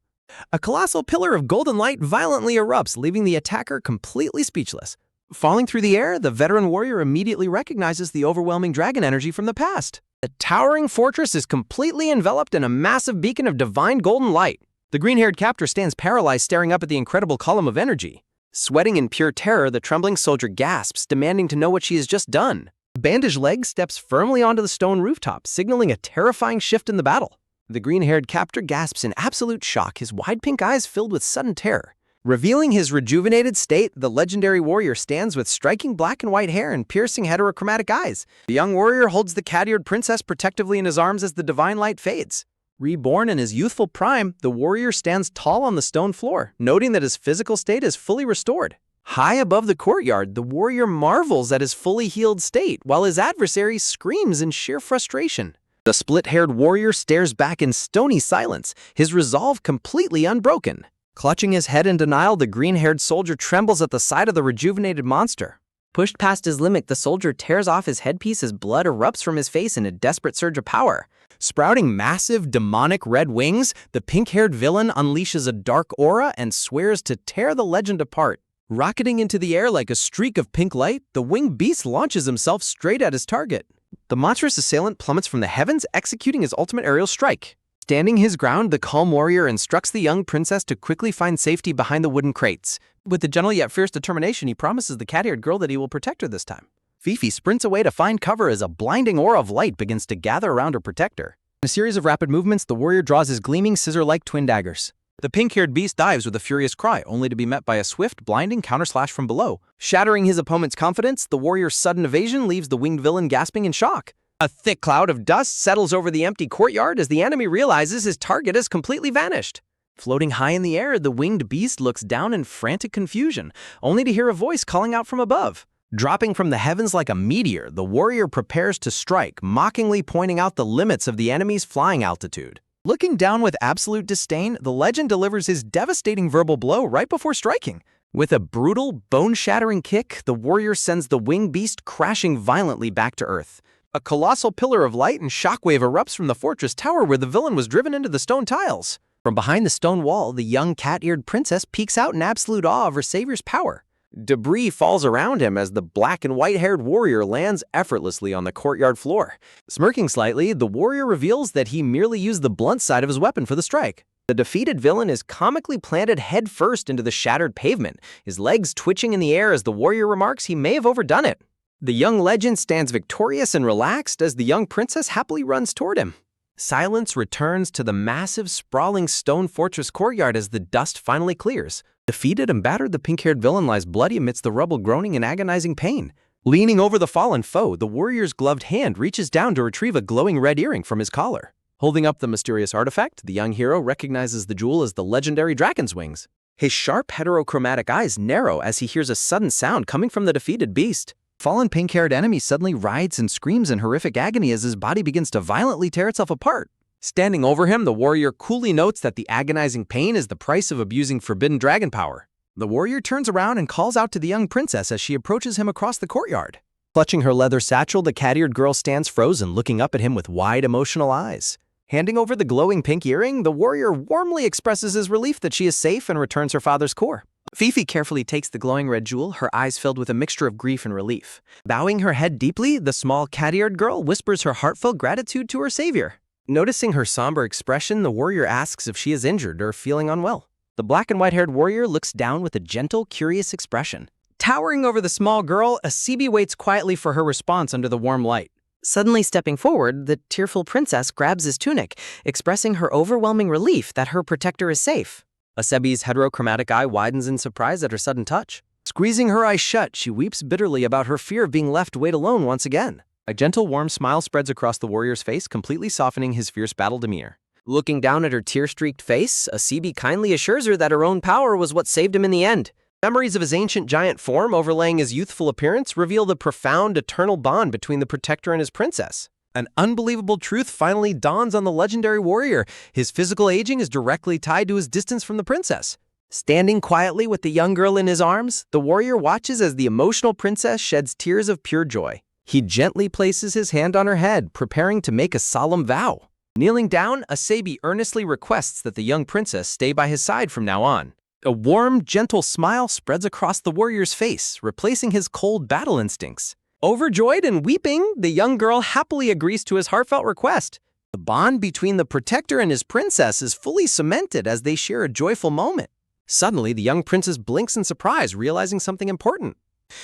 A colossal pillar of golden light violently erupts, leaving the attacker completely speechless. Falling through the air, the veteran warrior immediately recognizes the overwhelming dragon energy from the past. The towering fortress is completely enveloped in a massive beacon of divine golden light. The green-haired captor stands paralyzed, staring up at the incredible column of energy. Sweating in pure terror, the trembling soldier gasps, demanding to know what she has just done. A bandaged leg steps firmly onto the stone rooftop, signaling a terrifying shift in the battle. The green-haired captor gasps in absolute shock, his wide pink eyes filled with sudden terror. Revealing his rejuvenated state, the legendary warrior stands with striking black and white hair and piercing heterochromatic eyes. The young warrior holds the cat-eared princess protectively in his arms as the divine light fades. Reborn in his youthful prime, the warrior stands tall on the stone floor, noting that his physical state is fully restored. High above the courtyard, the warrior marvels at his fully healed state, while his adversary screams in sheer frustration. The split-haired warrior stares back in stony silence, his resolve completely unbroken. Clutching his head in denial, the green-haired soldier trembles at the sight of the rejuvenated monster. Pushed past his limit, the soldier tears off his headpiece as blood erupts from his face in a desperate surge of power. Sprouting massive, demonic red wings, the pink-haired villain unleashes a dark aura and swears to tear the legend apart. Rocketing into the air like a streak of pink light, the winged beast launches himself straight at his target. The monstrous assailant plummets from the heavens, executing his ultimate aerial strike. Standing his ground, the calm warrior instructs the young princess to quickly find safety behind the wooden crates. With a gentle yet fierce determination, he promises the cat-eared girl that he will protect her this time. Fifi sprints away to find cover as a blinding aura of light begins to gather around her protector. In a series of rapid movements, the warrior draws his gleaming scissor-like twin daggers. The pink-haired beast dives with a furious cry, only to be met by a swift, blinding counterslash from below. Shattering his opponent's confidence, the warrior's sudden evasion leaves the winged villain gasping in shock. A thick cloud of dust settles over the empty courtyard as the enemy realizes his target has completely vanished. Floating high in the air, the winged beast looks down in frantic confusion, only to hear a voice calling out from above. Dropping from the heavens like a meteor, the warrior prepares to strike, mockingly pointing out the limits of the enemy's flying altitude. Looking down with absolute disdain, the legend delivers his devastating verbal blow right before striking. With a brutal, bone-shattering kick, the warrior sends the winged beast crashing violently back to earth. A colossal pillar of light and shockwave erupts from the fortress tower where the villain was driven into the stone tiles. From behind the stone wall, the young cat-eared princess peeks out in absolute awe of her savior's power. Debris falls around him as the black and white-haired warrior lands effortlessly on the courtyard floor. Smirking slightly, the warrior reveals that he merely used the blunt side of his weapon for the strike. The defeated villain is comically planted head-first into the shattered pavement, his legs twitching in the air as the warrior remarks he may have overdone it. The young legend stands victorious and relaxed as the young princess happily runs toward him. Silence returns to the massive, sprawling stone fortress courtyard as the dust finally clears. Defeated and battered, the pink-haired villain lies bloody amidst the rubble, groaning in agonizing pain. Leaning over the fallen foe, the warrior's gloved hand reaches down to retrieve a glowing red earring from his collar. Holding up the mysterious artifact, the young hero recognizes the jewel as the legendary dragon's wings. His sharp, heterochromatic eyes narrow as he hears a sudden sound coming from the defeated beast. Fallen pink-haired enemy suddenly writhes and screams in horrific agony as his body begins to violently tear itself apart. Standing over him, the warrior coolly notes that the agonizing pain is the price of abusing forbidden dragon power. The warrior turns around and calls out to the young princess as she approaches him across the courtyard. Clutching her leather satchel, the cat-eared girl stands frozen, looking up at him with wide, emotional eyes. Handing over the glowing pink earring, the warrior warmly expresses his relief that she is safe and returns her father's core. Fifi carefully takes the glowing red jewel, her eyes filled with a mixture of grief and relief. Bowing her head deeply, the small cat-eared girl whispers her heartfelt gratitude to her savior. Noticing her somber expression, the warrior asks if she is injured or feeling unwell. The black and white-haired warrior looks down with a gentle, curious expression. Towering over the small girl, Asibi waits quietly for her response under the warm light. Suddenly stepping forward, the tearful princess grabs his tunic, expressing her overwhelming relief that her protector is safe. Asebi's heterochromatic eye widens in surprise at her sudden touch. Squeezing her eyes shut, she weeps bitterly about her fear of being left wait alone once again. A gentle, warm smile spreads across the warrior's face, completely softening his fierce battle demeanor. Looking down at her tear-streaked face, Asibi kindly assures her that her own power was what saved him in the end. Memories of his ancient giant form overlaying his youthful appearance reveal the profound, eternal bond between the protector and his princess. An unbelievable truth finally dawns on the legendary warrior. His physical aging is directly tied to his distance from the princess. Standing quietly with the young girl in his arms, the warrior watches as the emotional princess sheds tears of pure joy. He gently places his hand on her head, preparing to make a solemn vow. Kneeling down, Asabi earnestly requests that the young princess stay by his side from now on. A warm, gentle smile spreads across the warrior's face, replacing his cold battle instincts. Overjoyed and weeping, the young girl happily agrees to his heartfelt request. The bond between the protector and his princess is fully cemented as they share a joyful moment. Suddenly, the young princess blinks in surprise, realizing something important.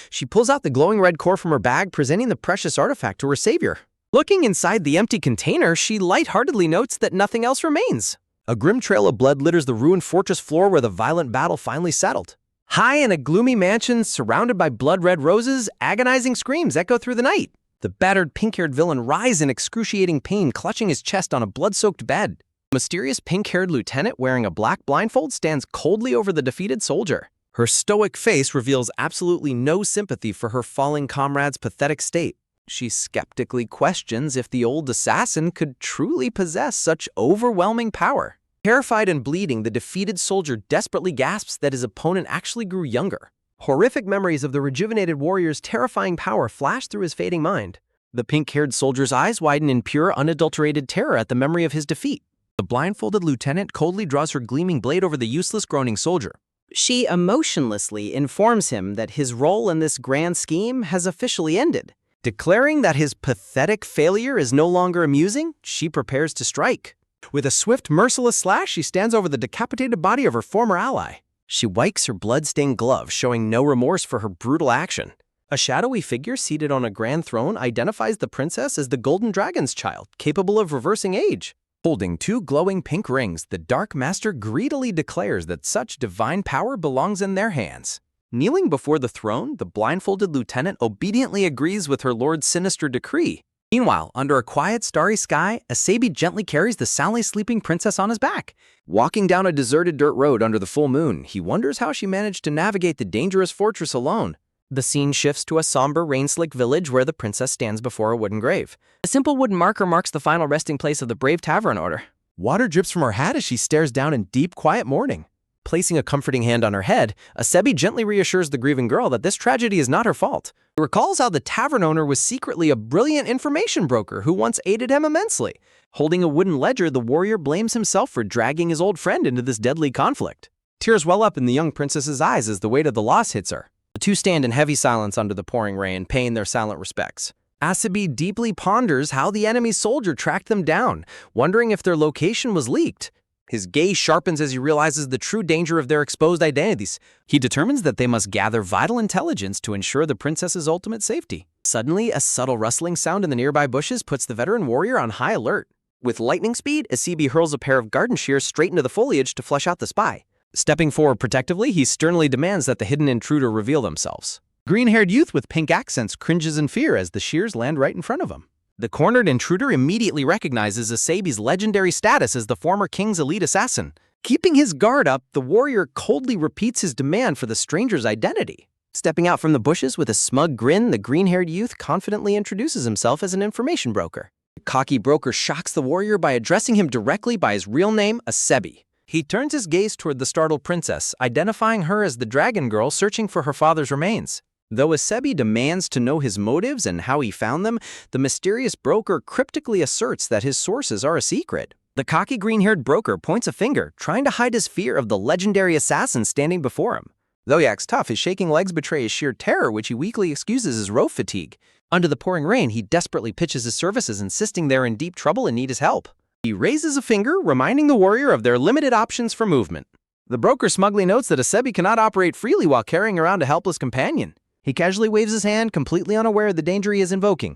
She pulls out the glowing red core from her bag, presenting the precious artifact to her savior. Looking inside the empty container, she lightheartedly notes that nothing else remains. A grim trail of blood litters the ruined fortress floor where the violent battle finally settled. High in a gloomy mansion surrounded by blood-red roses, agonizing screams echo through the night. The battered pink-haired villain writhes in excruciating pain, clutching his chest on a blood-soaked bed. A mysterious pink-haired lieutenant wearing a black blindfold stands coldly over the defeated soldier. Her stoic face reveals absolutely no sympathy for her falling comrade's pathetic state. She skeptically questions if the old assassin could truly possess such overwhelming power. Terrified and bleeding, the defeated soldier desperately gasps that his opponent actually grew younger. Horrific memories of the rejuvenated warrior's terrifying power flash through his fading mind. The pink-haired soldier's eyes widen in pure, unadulterated terror at the memory of his defeat. The blindfolded lieutenant coldly draws her gleaming blade over the useless, groaning soldier. She emotionlessly informs him that his role in this grand scheme has officially ended. Declaring that his pathetic failure is no longer amusing, she prepares to strike. With a swift, merciless slash, she stands over the decapitated body of her former ally. She wipes her blood-stained glove, showing no remorse for her brutal action. A shadowy figure seated on a grand throne identifies the princess as the Golden Dragon's child, capable of reversing age. Holding two glowing pink rings, the Dark Master greedily declares that such divine power belongs in their hands. Kneeling before the throne, the blindfolded lieutenant obediently agrees with her lord's sinister decree. Meanwhile, under a quiet, starry sky, Asabi gently carries the soundly sleeping princess on his back. Walking down a deserted dirt road under the full moon, he wonders how she managed to navigate the dangerous fortress alone. The scene shifts to a somber, rain-slicked village where the princess stands before a wooden grave. A simple wooden marker marks the final resting place of the brave tavern order. Water drips from her hat as she stares down in deep, quiet mourning. Placing a comforting hand on her head, Asabi gently reassures the grieving girl that this tragedy is not her fault. He recalls how the tavern owner was secretly a brilliant information broker who once aided him immensely. Holding a wooden ledger, the warrior blames himself for dragging his old friend into this deadly conflict. Tears well up in the young princess's eyes as the weight of the loss hits her. The two stand in heavy silence under the pouring rain, paying their silent respects. Asabi deeply ponders how the enemy soldier tracked them down, wondering if their location was leaked. His gaze sharpens as he realizes the true danger of their exposed identities. He determines that they must gather vital intelligence to ensure the princess's ultimate safety. Suddenly, a subtle rustling sound in the nearby bushes puts the veteran warrior on high alert. With lightning speed, Asabi hurls a pair of garden shears straight into the foliage to flush out the spy. Stepping forward protectively, he sternly demands that the hidden intruder reveal themselves. Green-haired youth with pink accents cringes in fear as the shears land right in front of him. The cornered intruder immediately recognizes Asabi's legendary status as the former king's elite assassin. Keeping his guard up, the warrior coldly repeats his demand for the stranger's identity. Stepping out from the bushes with a smug grin, the green-haired youth confidently introduces himself as an information broker. The cocky broker shocks the warrior by addressing him directly by his real name, Asabi. He turns his gaze toward the startled princess, identifying her as the dragon girl searching for her father's remains. Though Asabi demands to know his motives and how he found them, the mysterious broker cryptically asserts that his sources are a secret. The cocky green-haired broker points a finger, trying to hide his fear of the legendary assassin standing before him. Though he acts tough, his shaking legs betray his sheer terror, which he weakly excuses as rope fatigue. Under the pouring rain, he desperately pitches his services, insisting they're in deep trouble and need his help. He raises a finger, reminding the warrior of their limited options for movement. The broker smugly notes that Asabi cannot operate freely while carrying around a helpless companion. He casually waves his hand, completely unaware of the danger he is invoking.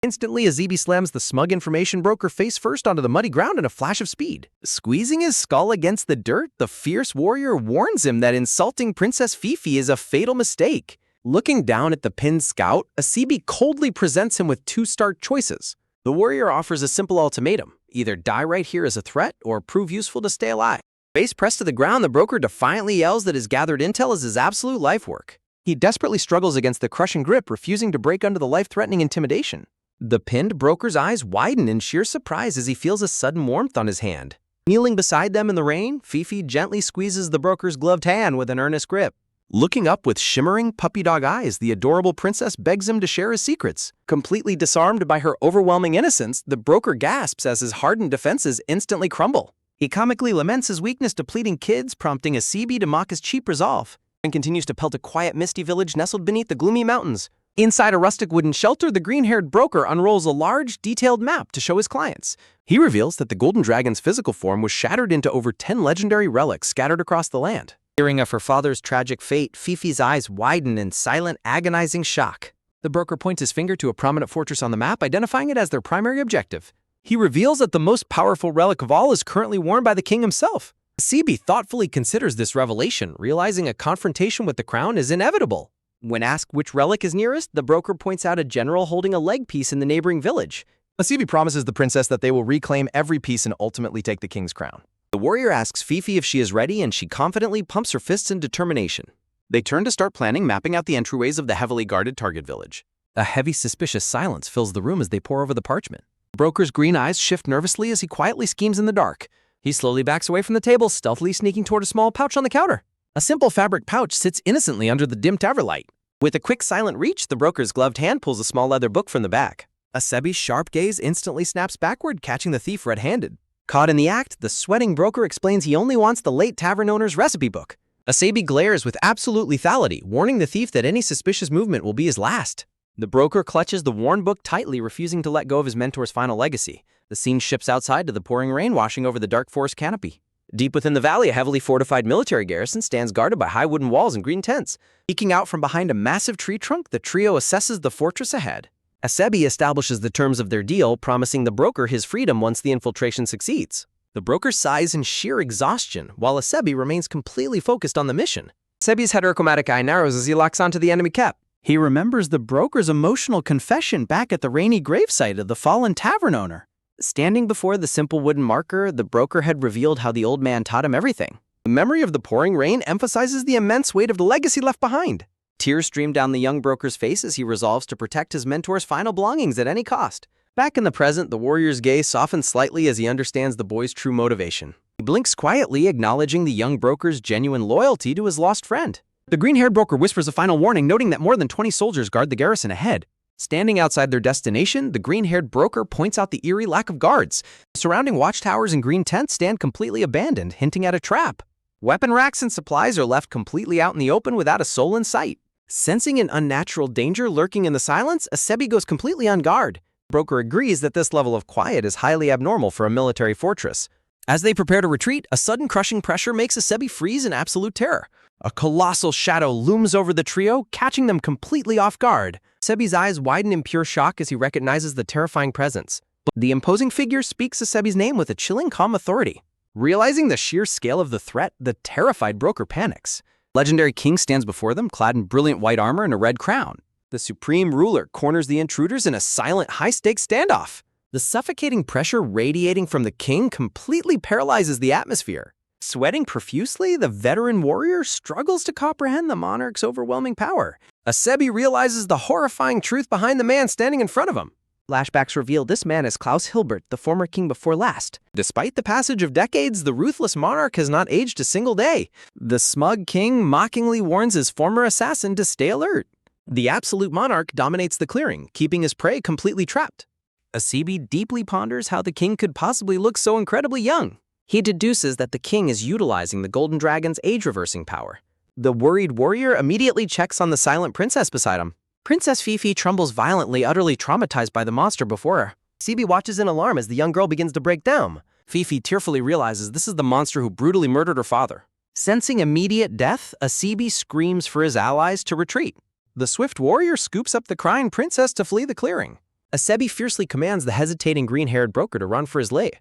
Instantly, Asabi slams the smug information broker face first onto the muddy ground in a flash of speed. Squeezing his skull against the dirt, the fierce warrior warns him that insulting Princess Fifi is a fatal mistake. Looking down at the pinned scout, Asabi coldly presents him with two stark choices. The warrior offers a simple ultimatum: either die right here as a threat or prove useful to stay alive. Face pressed to the ground, the broker defiantly yells that his gathered intel is his absolute life work. He desperately struggles against the crushing grip, refusing to break under the life-threatening intimidation. The pinned broker's eyes widen in sheer surprise as he feels a sudden warmth on his hand. Kneeling beside them in the rain, Fifi gently squeezes the broker's gloved hand with an earnest grip. Looking up with shimmering puppy dog eyes, the adorable princess begs him to share his secrets. Completely disarmed by her overwhelming innocence, the broker gasps as his hardened defenses instantly crumble. He comically laments his weakness to pleading kids, prompting Asebi to mock his cheap resolve, and continues to pelt a quiet, misty village nestled beneath the gloomy mountains. Inside a rustic wooden shelter, the green-haired broker unrolls a large, detailed map to show his clients. He reveals that the golden dragon's physical form was shattered into over 10 legendary relics scattered across the land. Hearing of her father's tragic fate, Fifi's eyes widen in silent, agonizing shock. The broker points his finger to a prominent fortress on the map, identifying it as their primary objective. He reveals that the most powerful relic of all is currently worn by the king himself. Asebi thoughtfully considers this revelation, realizing a confrontation with the crown is inevitable. When asked which relic is nearest, the broker points out a general holding a leg piece in the neighboring village. Asebi promises the princess that they will reclaim every piece and ultimately take the king's crown. The warrior asks Fifi if she is ready, and she confidently pumps her fists in determination. They turn to start planning, mapping out the entryways of the heavily guarded target village. A heavy, suspicious silence fills the room as they pore over the parchment. The broker's green eyes shift nervously as he quietly schemes in the dark. He slowly backs away from the table, stealthily sneaking toward a small pouch on the counter. A simple fabric pouch sits innocently under the dim Taverlight. With a quick, silent reach, the broker's gloved hand pulls a small leather book from the back. Asebi's sharp gaze instantly snaps backward, catching the thief red-handed. Caught in the act, the sweating broker explains he only wants the late tavern owner's recipe book. Asebi glares with absolute lethality, warning the thief that any suspicious movement will be his last. The broker clutches the worn book tightly, refusing to let go of his mentor's final legacy. The scene shifts outside to the pouring rain washing over the dark forest canopy. Deep within the valley, a heavily fortified military garrison stands guarded by high wooden walls and green tents. Peeking out from behind a massive tree trunk, the trio assesses the fortress ahead. Asebi establishes the terms of their deal, promising the broker his freedom once the infiltration succeeds. The broker sighs in sheer exhaustion, while Asebi remains completely focused on the mission. Asebi's heterochromatic eye narrows as he locks onto the enemy cap. He remembers the broker's emotional confession back at the rainy gravesite of the fallen tavern owner. Standing before the simple wooden marker, the broker had revealed how the old man taught him everything. The memory of the pouring rain emphasizes the immense weight of the legacy left behind. Tears stream down the young broker's face as he resolves to protect his mentor's final belongings at any cost. Back in the present, the warrior's gaze softens slightly as he understands the boy's true motivation. He blinks quietly, acknowledging the young broker's genuine loyalty to his lost friend. The green-haired broker whispers a final warning, noting that more than 20 soldiers guard the garrison ahead. Standing outside their destination, the green-haired broker points out the eerie lack of guards. The surrounding watchtowers and green tents stand completely abandoned, hinting at a trap. Weapon racks and supplies are left completely out in the open without a soul in sight. Sensing an unnatural danger lurking in the silence, Asebi goes completely on guard. The broker agrees that this level of quiet is highly abnormal for a military fortress. As they prepare to retreat, a sudden crushing pressure makes Asebi freeze in absolute terror. A colossal shadow looms over the trio, catching them completely off guard. Asebi's eyes widen in pure shock as he recognizes the terrifying presence. The imposing figure speaks Asebi's name with a chilling, calm authority. Realizing the sheer scale of the threat, the terrified broker panics. Legendary King stands before them, clad in brilliant white armor and a red crown. The supreme ruler corners the intruders in a silent, high-stakes standoff. The suffocating pressure radiating from the king completely paralyzes the atmosphere. Sweating profusely, the veteran warrior struggles to comprehend the monarch's overwhelming power. Asebi realizes the horrifying truth behind the man standing in front of him. Flashbacks reveal this man is Klaus Hilbert, the former king before last. Despite the passage of decades, the ruthless monarch has not aged a single day. The smug king mockingly warns his former assassin to stay alert. The absolute monarch dominates the clearing, keeping his prey completely trapped. Asebi deeply ponders how the king could possibly look so incredibly young. He deduces that the king is utilizing the golden dragon's age-reversing power. The worried warrior immediately checks on the silent princess beside him. Princess Fifi trembles violently, utterly traumatized by the monster before her. Asebi watches in alarm as the young girl begins to break down. Fifi tearfully realizes this is the monster who brutally murdered her father. Sensing immediate death, Asebi screams for his allies to retreat. The swift warrior scoops up the crying princess to flee the clearing. Asebi fiercely commands the hesitating green-haired broker to run for his life.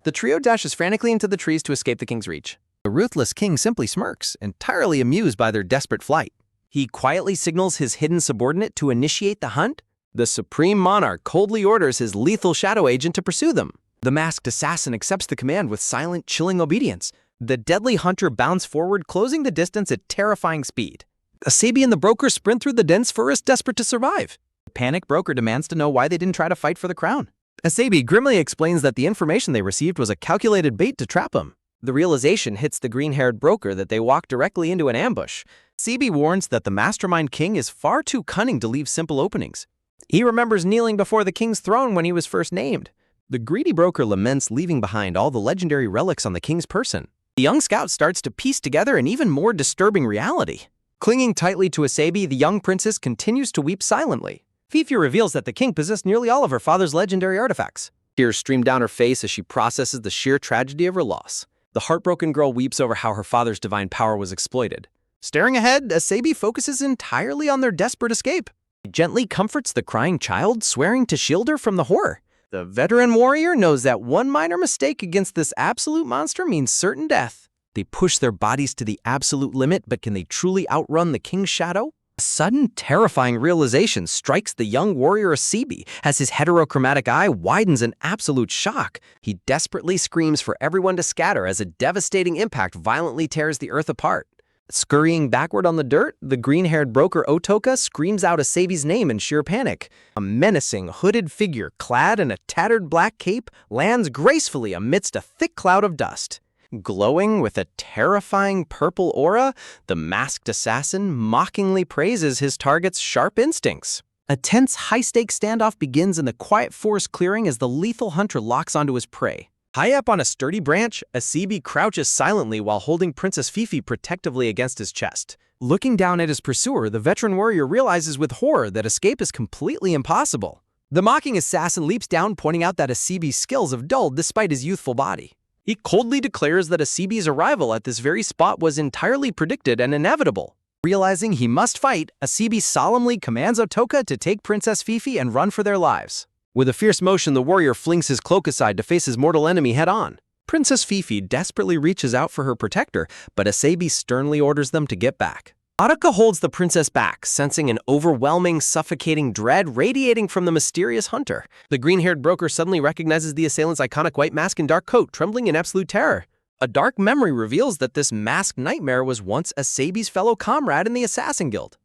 The trio dashes frantically into the trees to escape the king's reach. The ruthless king simply smirks, entirely amused by their desperate flight. He quietly signals his hidden subordinate to initiate the hunt. The supreme monarch coldly orders his lethal shadow agent to pursue them. The masked assassin accepts the command with silent, chilling obedience. The deadly hunter bounds forward, closing the distance at terrifying speed. Asebi and the broker sprint through the dense forest, desperate to survive. The panicked broker demands to know why they didn't try to fight for the crown. Asebi grimly explains that the information they received was a calculated bait to trap him. The realization hits the green-haired broker that they walked directly into an ambush. CB warns that the mastermind king is far too cunning to leave simple openings. He remembers kneeling before the king's throne when he was first named. The greedy broker laments leaving behind all the legendary relics on the king's person. The young scout starts to piece together an even more disturbing reality. Clinging tightly to Asabi, the young princess continues to weep silently. Fifi reveals that the king possessed nearly all of her father's legendary artifacts. Tears stream down her face as she processes the sheer tragedy of her loss. The heartbroken girl weeps over how her father's divine power was exploited. Staring ahead, Asabi focuses entirely on their desperate escape. He gently comforts the crying child, swearing to shield her from the horror. The veteran warrior knows that one minor mistake against this absolute monster means certain death. They push their bodies to the absolute limit, but can they truly outrun the king's shadow? A sudden, terrifying realization strikes the young warrior Asabi as his heterochromatic eye widens in absolute shock. He desperately screams for everyone to scatter as a devastating impact violently tears the earth apart. Scurrying backward on the dirt, the green-haired broker Otoka screams out Asabi's name in sheer panic. A menacing, hooded figure clad in a tattered black cape lands gracefully amidst a thick cloud of dust. Glowing with a terrifying purple aura, the masked assassin mockingly praises his target's sharp instincts. A tense, high-stakes standoff begins in the quiet forest clearing as the lethal hunter locks onto his prey. High up on a sturdy branch, Asabi crouches silently while holding Princess Fifi protectively against his chest. Looking down at his pursuer, the veteran warrior realizes with horror that escape is completely impossible. The mocking assassin leaps down, pointing out that Asabi's skills have dulled despite his youthful body. He coldly declares that Asabi's arrival at this very spot was entirely predicted and inevitable. Realizing he must fight, Asabi solemnly commands Otoka to take Princess Fifi and run for their lives. With a fierce motion, the warrior flings his cloak aside to face his mortal enemy head-on. Princess Fifi desperately reaches out for her protector, but Asabi sternly orders them to get back. Otoka holds the princess back, sensing an overwhelming, suffocating dread radiating from the mysterious hunter. The green-haired broker suddenly recognizes the assailant's iconic white mask and dark coat, trembling in absolute terror. A dark memory reveals that this masked nightmare was once Asabi's fellow comrade in the Assassin Guild.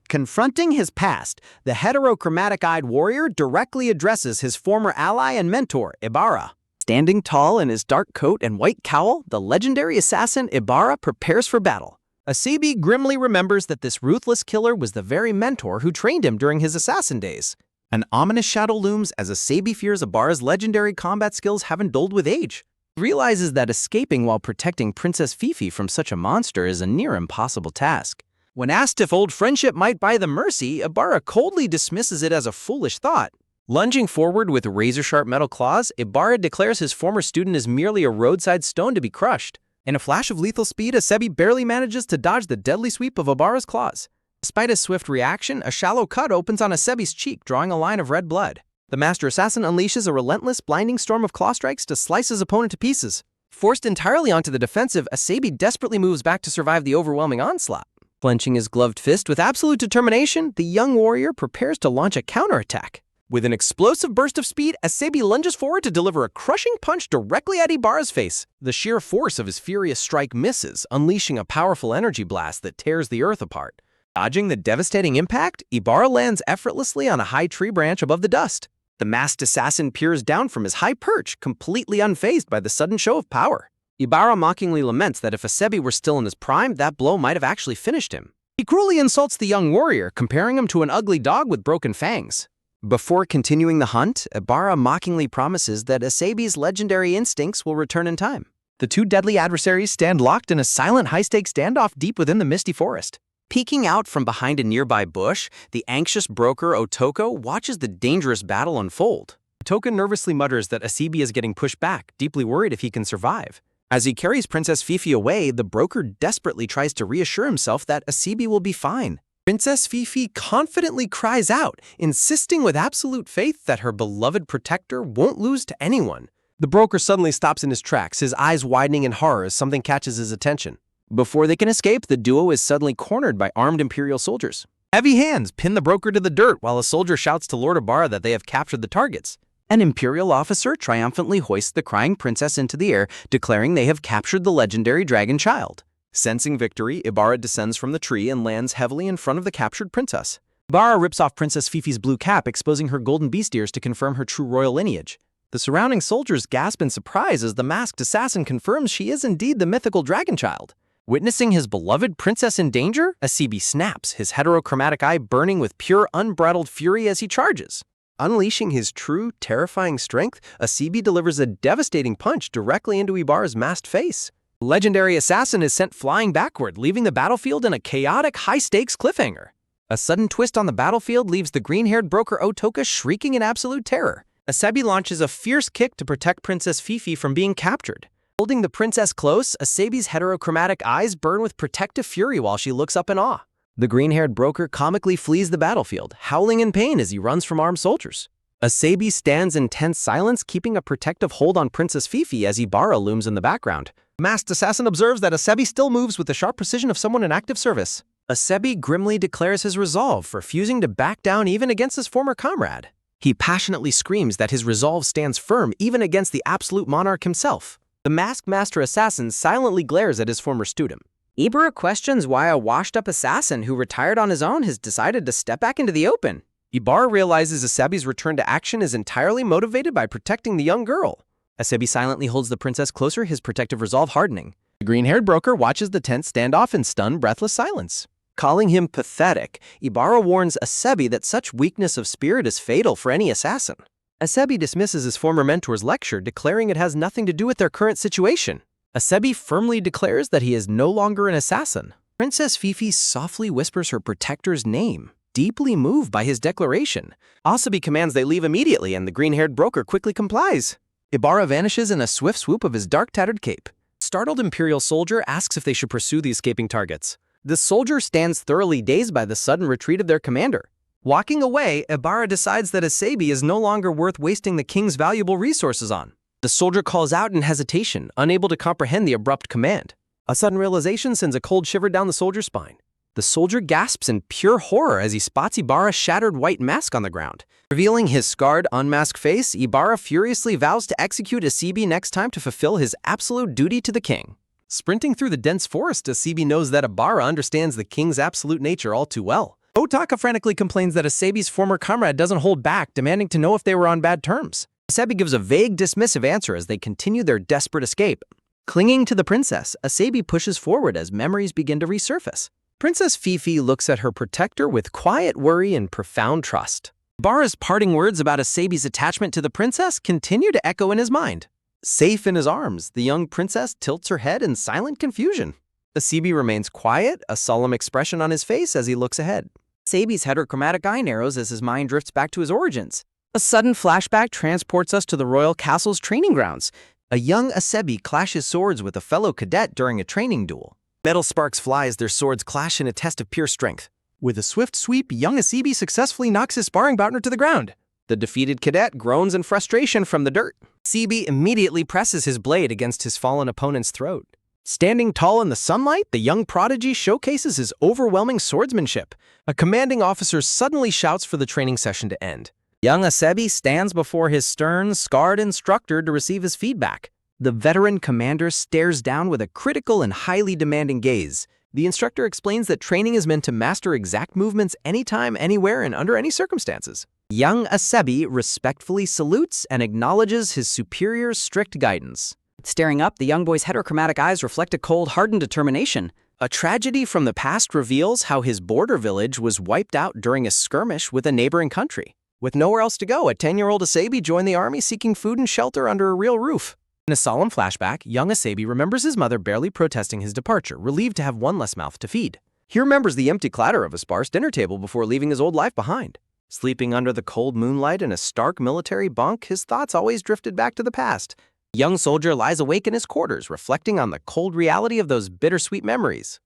Confronting his past, the heterochromatic-eyed warrior directly addresses his former ally and mentor, Ibara. Standing tall in his dark coat and white cowl, the legendary assassin Ibara prepares for battle. Asabi grimly remembers that this ruthless killer was the very mentor who trained him during his assassin days. An ominous shadow looms as Asabi fears Ibara's legendary combat skills haven't dulled with age. He realizes that escaping while protecting Princess Fifi from such a monster is a near impossible task. When asked if old friendship might buy them mercy, Ibara coldly dismisses it as a foolish thought. Lunging forward with razor-sharp metal claws, Ibara declares his former student is merely a roadside stone to be crushed. In a flash of lethal speed, Asabi barely manages to dodge the deadly sweep of Ibara's claws. Despite his swift reaction, a shallow cut opens on Asabi's cheek, drawing a line of red blood. The master assassin unleashes a relentless, blinding storm of claw strikes to slice his opponent to pieces. Forced entirely onto the defensive, Asabi desperately moves back to survive the overwhelming onslaught. Clenching his gloved fist with absolute determination, the young warrior prepares to launch a counterattack. With an explosive burst of speed, Asabi lunges forward to deliver a crushing punch directly at Ibara's face. The sheer force of his furious strike misses, unleashing a powerful energy blast that tears the earth apart. Dodging the devastating impact, Ibara lands effortlessly on a high tree branch above the dust. The masked assassin peers down from his high perch, completely unfazed by the sudden show of power. Ibara mockingly laments that if Asabi were still in his prime, that blow might have actually finished him. He cruelly insults the young warrior, comparing him to an ugly dog with broken fangs. Before continuing the hunt, Ibara mockingly promises that Asabi's legendary instincts will return in time. The two deadly adversaries stand locked in a silent high-stakes standoff deep within the misty forest. Peeking out from behind a nearby bush, the anxious broker Otoka watches the dangerous battle unfold. Otoka nervously mutters that Asabi is getting pushed back, deeply worried if he can survive. As he carries Princess Fifi away, the broker desperately tries to reassure himself that Asabi will be fine. Princess Fifi confidently cries out, insisting with absolute faith that her beloved protector won't lose to anyone. The broker suddenly stops in his tracks, his eyes widening in horror as something catches his attention. Before they can escape, the duo is suddenly cornered by armed Imperial soldiers. Heavy hands pin the broker to the dirt while a soldier shouts to Lord Ibara that they have captured the targets. An Imperial officer triumphantly hoists the crying princess into the air, declaring they have captured the legendary dragon child. Sensing victory, Ibara descends from the tree and lands heavily in front of the captured princess. Ibara rips off Princess Fifi's blue cap, exposing her golden beast ears to confirm her true royal lineage. The surrounding soldiers gasp in surprise as the masked assassin confirms she is indeed the mythical dragon child. Witnessing his beloved princess in danger, Asebi snaps, his heterochromatic eye burning with pure, unbridled fury as he charges. Unleashing his true, terrifying strength, Asebi delivers a devastating punch directly into Ibarra's masked face. The legendary assassin is sent flying backward, leaving the battlefield in a chaotic, high-stakes cliffhanger. A sudden twist on the battlefield leaves the green-haired broker Otoka shrieking in absolute terror. Asebi launches a fierce kick to protect Princess Fifi from being captured. Holding the princess close, Asebi's heterochromatic eyes burn with protective fury while she looks up in awe. The green-haired broker comically flees the battlefield, howling in pain as he runs from armed soldiers. Asebi stands in tense silence, keeping a protective hold on Princess Fifi as Ibarra looms in the background. The masked assassin observes that Asebi still moves with the sharp precision of someone in active service. Asebi grimly declares his resolve, refusing to back down even against his former comrade. He passionately screams that his resolve stands firm even against the absolute monarch himself. The masked master assassin silently glares at his former student. Ibarra questions why a washed-up assassin who retired on his own has decided to step back into the open. Ibarra realizes Asebi's return to action is entirely motivated by protecting the young girl. Asebi silently holds the princess closer, his protective resolve hardening. The green-haired broker watches the tense standoff in stunned, breathless silence. Calling him pathetic, Ibarra warns Asebi that such weakness of spirit is fatal for any assassin. Asebi dismisses his former mentor's lecture, declaring it has nothing to do with their current situation. Asebi firmly declares that he is no longer an assassin. Princess Fifi softly whispers her protector's name, deeply moved by his declaration. Asebi commands they leave immediately, and the green-haired broker quickly complies. Ibarra vanishes in a swift swoop of his dark tattered cape. Startled Imperial soldier asks if they should pursue the escaping targets. The soldier stands thoroughly dazed by the sudden retreat of their commander. Walking away, Ibarra decides that Asebi is no longer worth wasting the king's valuable resources on. The soldier calls out in hesitation, unable to comprehend the abrupt command. A sudden realization sends a cold shiver down the soldier's spine. The soldier gasps in pure horror as he spots Ibarra's shattered white mask on the ground. Revealing his scarred, unmasked face, Ibarra furiously vows to execute Asebi next time to fulfill his absolute duty to the king. Sprinting through the dense forest, Asebi knows that Ibarra understands the king's absolute nature all too well. Otaka frantically complains that Asebi's former comrade doesn't hold back, demanding to know if they were on bad terms. Asebi gives a vague, dismissive answer as they continue their desperate escape. Clinging to the princess, Asebi pushes forward as memories begin to resurface. Princess Fifi looks at her protector with quiet worry and profound trust. Ibarra's parting words about Asebi's attachment to the princess continue to echo in his mind. Safe in his arms, the young princess tilts her head in silent confusion. Asebi remains quiet, a solemn expression on his face as he looks ahead. Asebi's heterochromatic eye narrows as his mind drifts back to his origins. A sudden flashback transports us to the royal castle's training grounds. A young Asebi clashes swords with a fellow cadet during a training duel. Metal sparks fly as their swords clash in a test of pure strength. With a swift sweep, young Asebi successfully knocks his sparring partner to the ground. The defeated cadet groans in frustration from the dirt. Asebi immediately presses his blade against his fallen opponent's throat. Standing tall in the sunlight, the young prodigy showcases his overwhelming swordsmanship. A commanding officer suddenly shouts for the training session to end. Young Asebi stands before his stern, scarred instructor to receive his feedback. The veteran commander stares down with a critical and highly demanding gaze. The instructor explains that training is meant to master exact movements anytime, anywhere, and under any circumstances. Young Asebi respectfully salutes and acknowledges his superior's strict guidance. Staring up, the young boy's heterochromatic eyes reflect a cold, hardened determination. A tragedy from the past reveals how his border village was wiped out during a skirmish with a neighboring country. With nowhere else to go, a 10-year-old Asebi joined the army seeking food and shelter under a real roof. In a solemn flashback, young Asebi remembers his mother barely protesting his departure, relieved to have one less mouth to feed. He remembers the empty clatter of a sparse dinner table before leaving his old life behind. Sleeping under the cold moonlight in a stark military bunk, his thoughts always drifted back to the past. The young soldier lies awake in his quarters, reflecting on the cold reality of those bittersweet memories.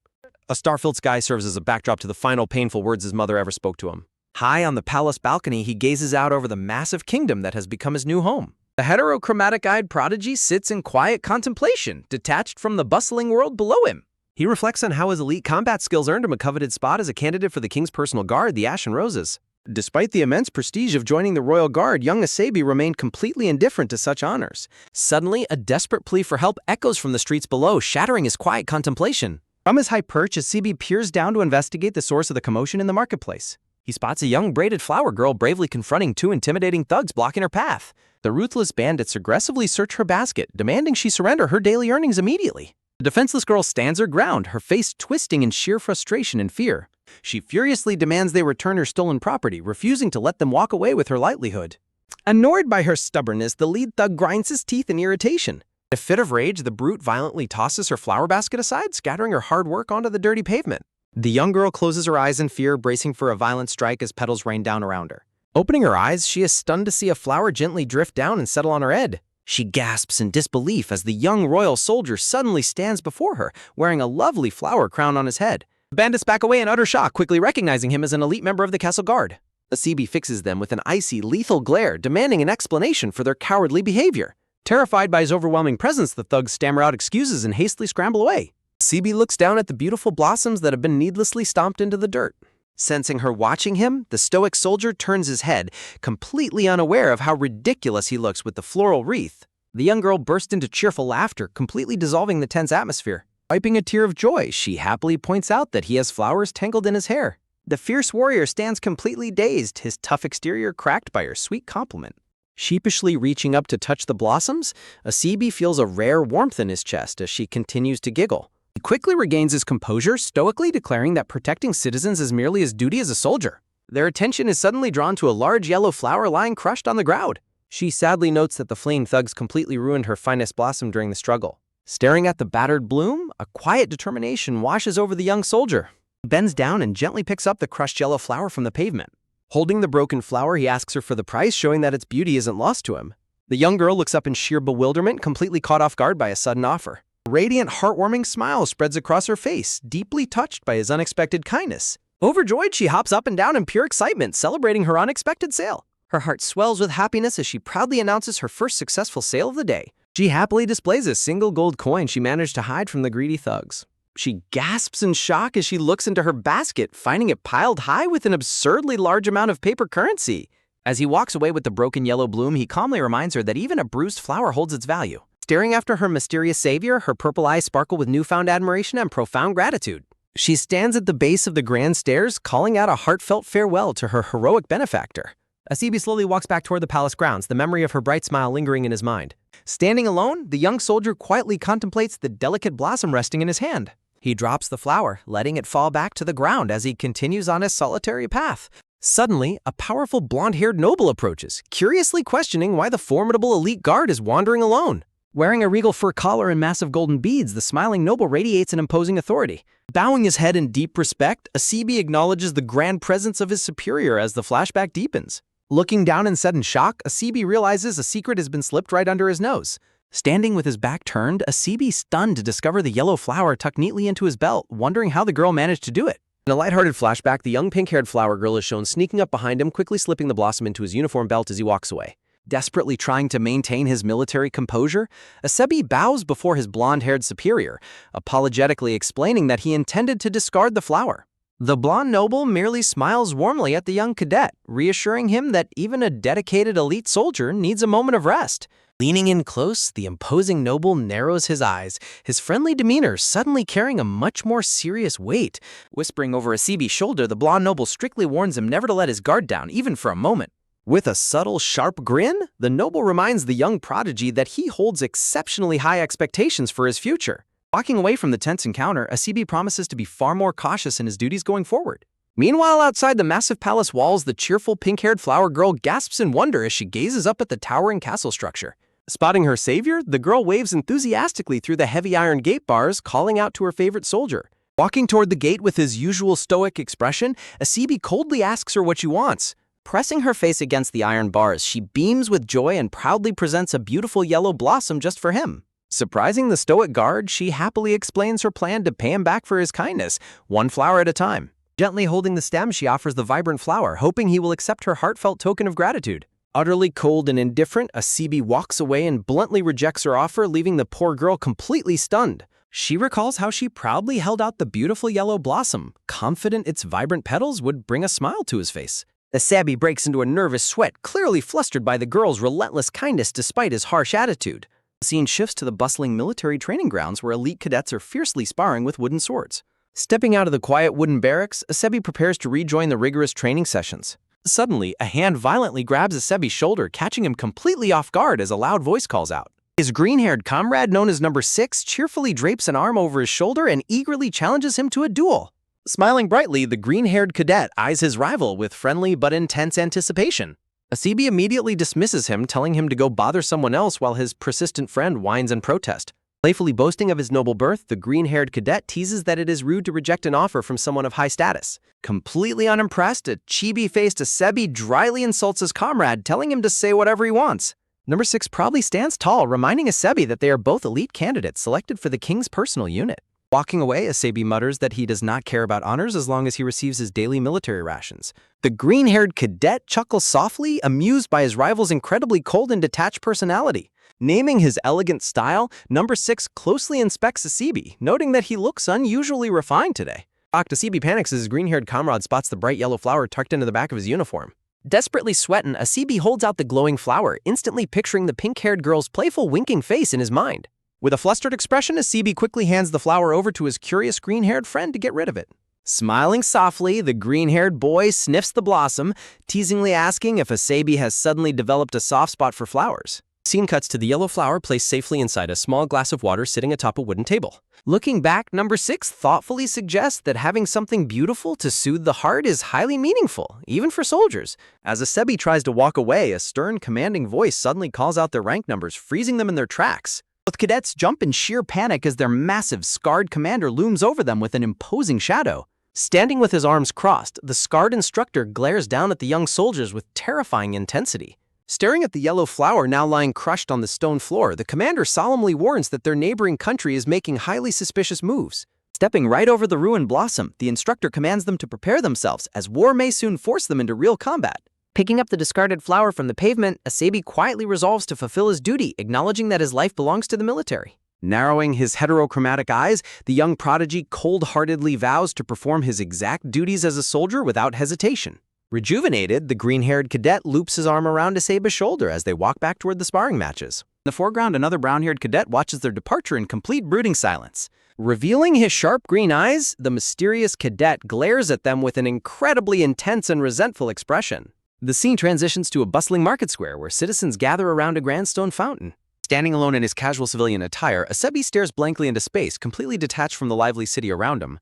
A star-filled sky serves as a backdrop to the final painful words his mother ever spoke to him. High on the palace balcony, he gazes out over the massive kingdom that has become his new home. The heterochromatic-eyed prodigy sits in quiet contemplation, detached from the bustling world below him. He reflects on how his elite combat skills earned him a coveted spot as a candidate for the king's personal guard, the Ashen Roses. Despite the immense prestige of joining the royal guard, young Asebi remained completely indifferent to such honors. Suddenly, a desperate plea for help echoes from the streets below, shattering his quiet contemplation. From his high perch, Asebi peers down to investigate the source of the commotion in the marketplace. He spots a young braided flower girl bravely confronting two intimidating thugs blocking her path. The ruthless bandits aggressively search her basket, demanding she surrender her daily earnings immediately. The defenseless girl stands her ground, her face twisting in sheer frustration and fear. She furiously demands they return her stolen property, refusing to let them walk away with her livelihood. Annoyed by her stubbornness, the lead thug grinds his teeth in irritation. In a fit of rage, the brute violently tosses her flower basket aside, scattering her hard work onto the dirty pavement. The young girl closes her eyes in fear, bracing for a violent strike as petals rain down around her. Opening her eyes, she is stunned to see a flower gently drift down and settle on her head. She gasps in disbelief as the young royal soldier suddenly stands before her, wearing a lovely flower crown on his head. The bandits back away in utter shock, quickly recognizing him as an elite member of the castle guard. Asibi fixes them with an icy, lethal glare, demanding an explanation for their cowardly behavior. Terrified by his overwhelming presence, the thugs stammer out excuses and hastily scramble away. Asibi looks down at the beautiful blossoms that have been needlessly stomped into the dirt. Sensing her watching him, the stoic soldier turns his head, completely unaware of how ridiculous he looks with the floral wreath. The young girl bursts into cheerful laughter, completely dissolving the tense atmosphere. Wiping a tear of joy, she happily points out that he has flowers tangled in his hair. The fierce warrior stands completely dazed, his tough exterior cracked by her sweet compliment. Sheepishly reaching up to touch the blossoms, Asibi feels a rare warmth in his chest as she continues to giggle. He quickly regains his composure, stoically declaring that protecting citizens is merely his duty as a soldier. Their attention is suddenly drawn to a large yellow flower lying crushed on the ground. She sadly notes that the fleeing thugs completely ruined her finest blossom during the struggle. Staring at the battered bloom, a quiet determination washes over the young soldier. He bends down and gently picks up the crushed yellow flower from the pavement. Holding the broken flower, he asks her for the price, showing that its beauty isn't lost to him. The young girl looks up in sheer bewilderment, completely caught off guard by a sudden offer. A radiant, heartwarming smile spreads across her face, deeply touched by his unexpected kindness. Overjoyed, she hops up and down in pure excitement, celebrating her unexpected sale. Her heart swells with happiness as she proudly announces her first successful sale of the day. She happily displays a single gold coin she managed to hide from the greedy thugs. She gasps in shock as she looks into her basket, finding it piled high with an absurdly large amount of paper currency. As he walks away with the broken yellow bloom, he calmly reminds her that even a bruised flower holds its value. Staring after her mysterious savior, her purple eyes sparkle with newfound admiration and profound gratitude. She stands at the base of the grand stairs, calling out a heartfelt farewell to her heroic benefactor. Asibi slowly walks back toward the palace grounds, the memory of her bright smile lingering in his mind. Standing alone, the young soldier quietly contemplates the delicate blossom resting in his hand. He drops the flower, letting it fall back to the ground as he continues on his solitary path. Suddenly, a powerful blonde-haired noble approaches, curiously questioning why the formidable elite guard is wandering alone. Wearing a regal fur collar and massive golden beads, the smiling noble radiates an imposing authority. Bowing his head in deep respect, Asibi acknowledges the grand presence of his superior as the flashback deepens. Looking down in sudden shock, Asibi realizes a secret has been slipped right under his nose. Standing with his back turned, Asibi stunned to discover the yellow flower tucked neatly into his belt, wondering how the girl managed to do it. In a lighthearted flashback, the young pink-haired flower girl is shown sneaking up behind him, quickly slipping the blossom into his uniform belt as he walks away. Desperately trying to maintain his military composure, Asibi bows before his blonde-haired superior, apologetically explaining that he intended to discard the flower. The blonde noble merely smiles warmly at the young cadet, reassuring him that even a dedicated elite soldier needs a moment of rest. Leaning in close, the imposing noble narrows his eyes, his friendly demeanor suddenly carrying a much more serious weight. Whispering over Asibi's shoulder, the blonde noble strictly warns him never to let his guard down, even for a moment. With a subtle, sharp grin, the noble reminds the young prodigy that he holds exceptionally high expectations for his future. Walking away from the tense encounter, Asibi promises to be far more cautious in his duties going forward. Meanwhile, outside the massive palace walls, the cheerful pink-haired flower girl gasps in wonder as she gazes up at the towering castle structure. Spotting her savior, the girl waves enthusiastically through the heavy iron gate bars, calling out to her favorite soldier. Walking toward the gate with his usual stoic expression, Asibi coldly asks her what she wants. Pressing her face against the iron bars, she beams with joy and proudly presents a beautiful yellow blossom just for him. Surprising the stoic guard, she happily explains her plan to pay him back for his kindness, one flower at a time. Gently holding the stem, she offers the vibrant flower, hoping he will accept her heartfelt token of gratitude. Utterly cold and indifferent, Asibi walks away and bluntly rejects her offer, leaving the poor girl completely stunned. She recalls how she proudly held out the beautiful yellow blossom, confident its vibrant petals would bring a smile to his face. Asibi breaks into a nervous sweat, clearly flustered by the girl's relentless kindness despite his harsh attitude. The scene shifts to the bustling military training grounds where elite cadets are fiercely sparring with wooden swords. Stepping out of the quiet wooden barracks, Asibi prepares to rejoin the rigorous training sessions. Suddenly, a hand violently grabs Asibi's shoulder, catching him completely off guard as a loud voice calls out. His green-haired comrade, known as Number 6, cheerfully drapes an arm over his shoulder and eagerly challenges him to a duel. Smiling brightly, the green-haired cadet eyes his rival with friendly but intense anticipation. Asabi immediately dismisses him, telling him to go bother someone else while his persistent friend whines in protest. Playfully boasting of his noble birth, the green-haired cadet teases that it is rude to reject an offer from someone of high status. Completely unimpressed, a chibi-faced Asabi dryly insults his comrade, telling him to say whatever he wants. Number 6 proudly stands tall, reminding Asabi that they are both elite candidates selected for the king's personal unit. Walking away, Asabi mutters that he does not care about honors as long as he receives his daily military rations. The green-haired cadet chuckles softly, amused by his rival's incredibly cold and detached personality. Naming his elegant style, Number 6 closely inspects Asabi, noting that he looks unusually refined today. Shocked, Asabi panics as his green-haired comrade spots the bright yellow flower tucked into the back of his uniform. Desperately sweating, Asabi holds out the glowing flower, instantly picturing the pink-haired girl's playful winking face in his mind. With a flustered expression, Asabi quickly hands the flower over to his curious green-haired friend to get rid of it. Smiling softly, the green-haired boy sniffs the blossom, teasingly asking if Asabi has suddenly developed a soft spot for flowers. Scene cuts to the yellow flower placed safely inside a small glass of water sitting atop a wooden table. Looking back, Number 6 thoughtfully suggests that having something beautiful to soothe the heart is highly meaningful, even for soldiers. As Asabi tries to walk away, a stern, commanding voice suddenly calls out their rank numbers, freezing them in their tracks. Both cadets jump in sheer panic as their massive, scarred commander looms over them with an imposing shadow. Standing with his arms crossed, the scarred instructor glares down at the young soldiers with terrifying intensity. Staring at the yellow flower now lying crushed on the stone floor, the commander solemnly warns that their neighboring country is making highly suspicious moves. Stepping right over the ruined blossom, the instructor commands them to prepare themselves, as war may soon force them into real combat. Picking up the discarded flower from the pavement, Asabi quietly resolves to fulfill his duty, acknowledging that his life belongs to the military. Narrowing his heterochromatic eyes, the young prodigy cold-heartedly vows to perform his exact duties as a soldier without hesitation. Rejuvenated, the green-haired cadet loops his arm around Asabi's shoulder as they walk back toward the sparring matches. In the foreground, another brown-haired cadet watches their departure in complete brooding silence. Revealing his sharp green eyes, the mysterious cadet glares at them with an incredibly intense and resentful expression. The scene transitions to a bustling market square where citizens gather around a grand stone fountain. Standing alone in his casual civilian attire, Asabi stares blankly into space, completely detached from the lively city around him.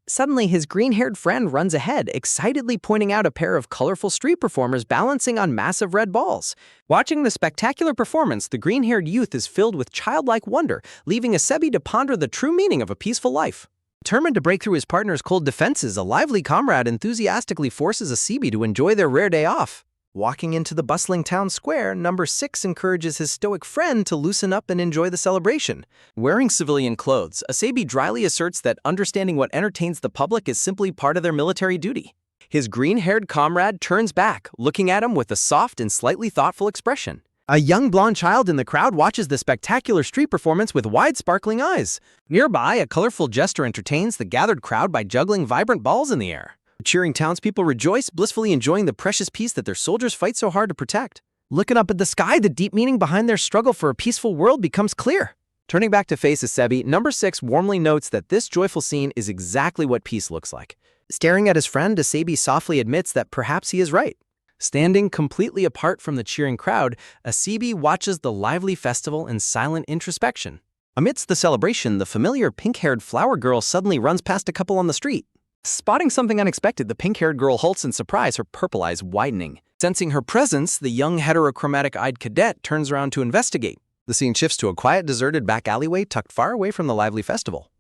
Suddenly, his green-haired friend runs ahead, excitedly pointing out a pair of colorful street performers balancing on massive red balls. Watching the spectacular performance, the green-haired youth is filled with childlike wonder, leaving Asabi to ponder the true meaning of a peaceful life. Determined to break through his partner's cold defenses, a lively comrade enthusiastically forces Asabi to enjoy their rare day off. Walking into the bustling town square, Number 6 encourages his stoic friend to loosen up and enjoy the celebration. Wearing civilian clothes, Asabi dryly asserts that understanding what entertains the public is simply part of their military duty. His green-haired comrade turns back, looking at him with a soft and slightly thoughtful expression. A young blonde child in the crowd watches the spectacular street performance with wide, sparkling eyes. Nearby, a colorful jester entertains the gathered crowd by juggling vibrant balls in the air. Cheering townspeople rejoice, blissfully enjoying the precious peace that their soldiers fight so hard to protect. Looking up at the sky, the deep meaning behind their struggle for a peaceful world becomes clear. Turning back to face Asabi, Number 6 warmly notes that this joyful scene is exactly what peace looks like. Staring at his friend, Asabi softly admits that perhaps he is right. Standing completely apart from the cheering crowd, Asabi watches the lively festival in silent introspection. Amidst the celebration, the familiar pink-haired flower girl suddenly runs past a couple on the street. Spotting something unexpected, the pink-haired girl halts in surprise, her purple eyes widening. Sensing her presence, the young heterochromatic-eyed cadet turns around to investigate. The scene shifts to a quiet, deserted back alleyway tucked far away from the lively festival.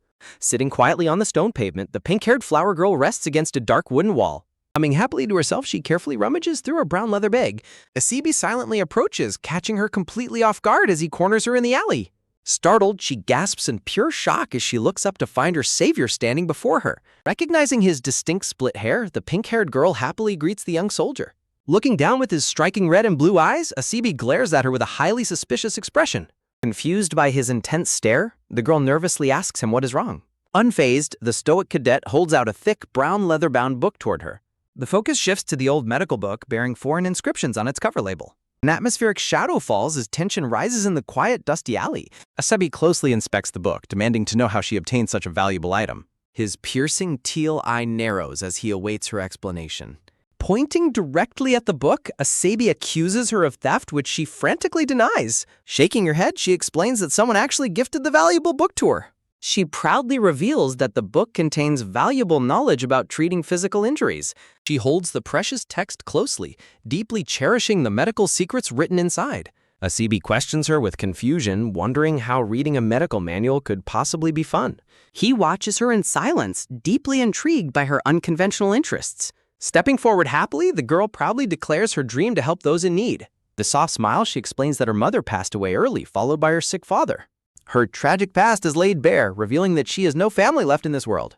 Sitting quietly on the stone pavement, the pink-haired flower girl rests against a dark wooden wall. Humming happily to herself, she carefully rummages through a brown leather bag. Asabi silently approaches, catching her completely off guard as he corners her in the alley. Startled, she gasps in pure shock as she looks up to find her savior standing before her. Recognizing his distinct split hair, the pink-haired girl happily greets the young soldier. Looking down with his striking red and blue eyes, Asabi glares at her with a highly suspicious expression. Confused by his intense stare, the girl nervously asks him what is wrong. Unfazed, the stoic cadet holds out a thick, brown leather-bound book toward her. The focus shifts to the old medical book bearing foreign inscriptions on its cover label. An atmospheric shadow falls as tension rises in the quiet, dusty alley. Asabi closely inspects the book, demanding to know how she obtained such a valuable item. His piercing teal eye narrows as he awaits her explanation. Pointing directly at the book, Asabi accuses her of theft, which she frantically denies. Shaking her head, she explains that someone actually gifted the valuable book to her. She proudly reveals that the book contains valuable knowledge about treating physical injuries. She holds the precious text closely, deeply cherishing the medical secrets written inside. Asabi questions her with confusion, wondering how reading a medical manual could possibly be fun. He watches her in silence, deeply intrigued by her unconventional interests. Stepping forward happily, the girl proudly declares her dream to help those in need. With a soft smile, she explains that her mother passed away early, followed by her sick father. Her tragic past is laid bare, revealing that she has no family left in this world.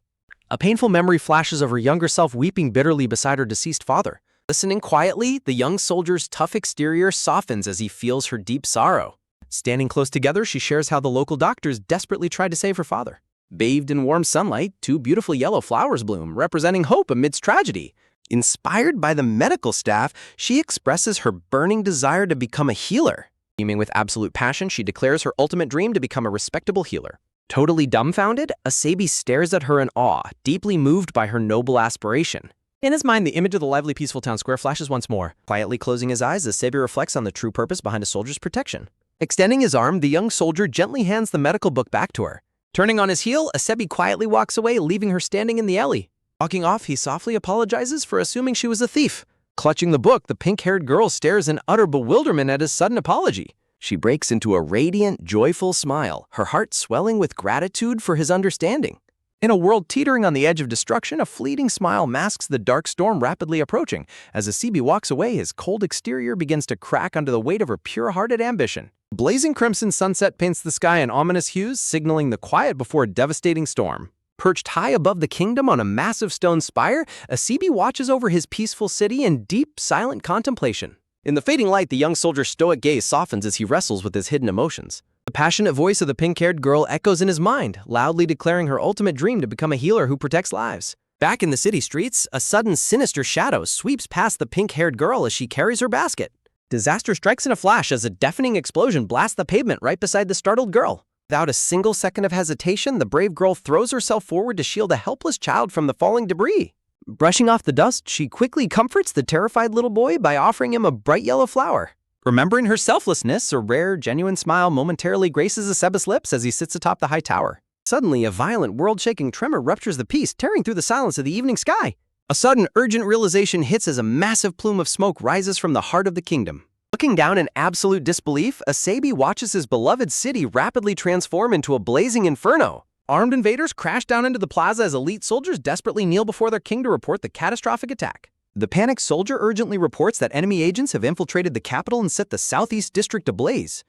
A painful memory flashes of her younger self weeping bitterly beside her deceased father. Listening quietly, the young soldier's tough exterior softens as he feels her deep sorrow. Standing close together, she shares how the local doctors desperately tried to save her father. Bathed in warm sunlight, two beautiful yellow flowers bloom, representing hope amidst tragedy. Inspired by the medical staff, she expresses her burning desire to become a healer. Beaming with absolute passion, she declares her ultimate dream to become a respectable healer. Totally dumbfounded, Asabi stares at her in awe, deeply moved by her noble aspiration. In his mind, the image of the lively, peaceful town square flashes once more. Quietly closing his eyes, Asabi reflects on the true purpose behind a soldier's protection. Extending his arm, the young soldier gently hands the medical book back to her. Turning on his heel, Asabi quietly walks away, leaving her standing in the alley. Walking off, he softly apologizes for assuming she was a thief. Clutching the book, the pink-haired girl stares in utter bewilderment at his sudden apology. She breaks into a radiant, joyful smile, her heart swelling with gratitude for his understanding. In a world teetering on the edge of destruction, a fleeting smile masks the dark storm rapidly approaching. As Asabi walks away, his cold exterior begins to crack under the weight of her pure-hearted ambition. A blazing crimson sunset paints the sky in ominous hues, signaling the quiet before a devastating storm. Perched high above the kingdom on a massive stone spire, Asabi watches over his peaceful city in deep, silent contemplation. In the fading light, the young soldier's stoic gaze softens as he wrestles with his hidden emotions. The passionate voice of the pink-haired girl echoes in his mind, loudly declaring her ultimate dream to become a healer who protects lives. Back in the city streets, a sudden sinister shadow sweeps past the pink-haired girl as she carries her basket. Disaster strikes in a flash as a deafening explosion blasts the pavement right beside the startled girl. Without a single second of hesitation, the brave girl throws herself forward to shield a helpless child from the falling debris. Brushing off the dust, she quickly comforts the terrified little boy by offering him a bright yellow flower. Remembering her selflessness, a rare, genuine smile momentarily graces Asabi's lips as he sits atop the high tower. Suddenly, a violent, world-shaking tremor ruptures the peace, tearing through the silence of the evening sky. A sudden, urgent realization hits as a massive plume of smoke rises from the heart of the kingdom. Looking down in absolute disbelief, Asabi watches his beloved city rapidly transform into a blazing inferno. Armed invaders crash down into the plaza as elite soldiers desperately kneel before their king to report the catastrophic attack. The panicked soldier urgently reports that enemy agents have infiltrated the capital and set the southeast district ablaze.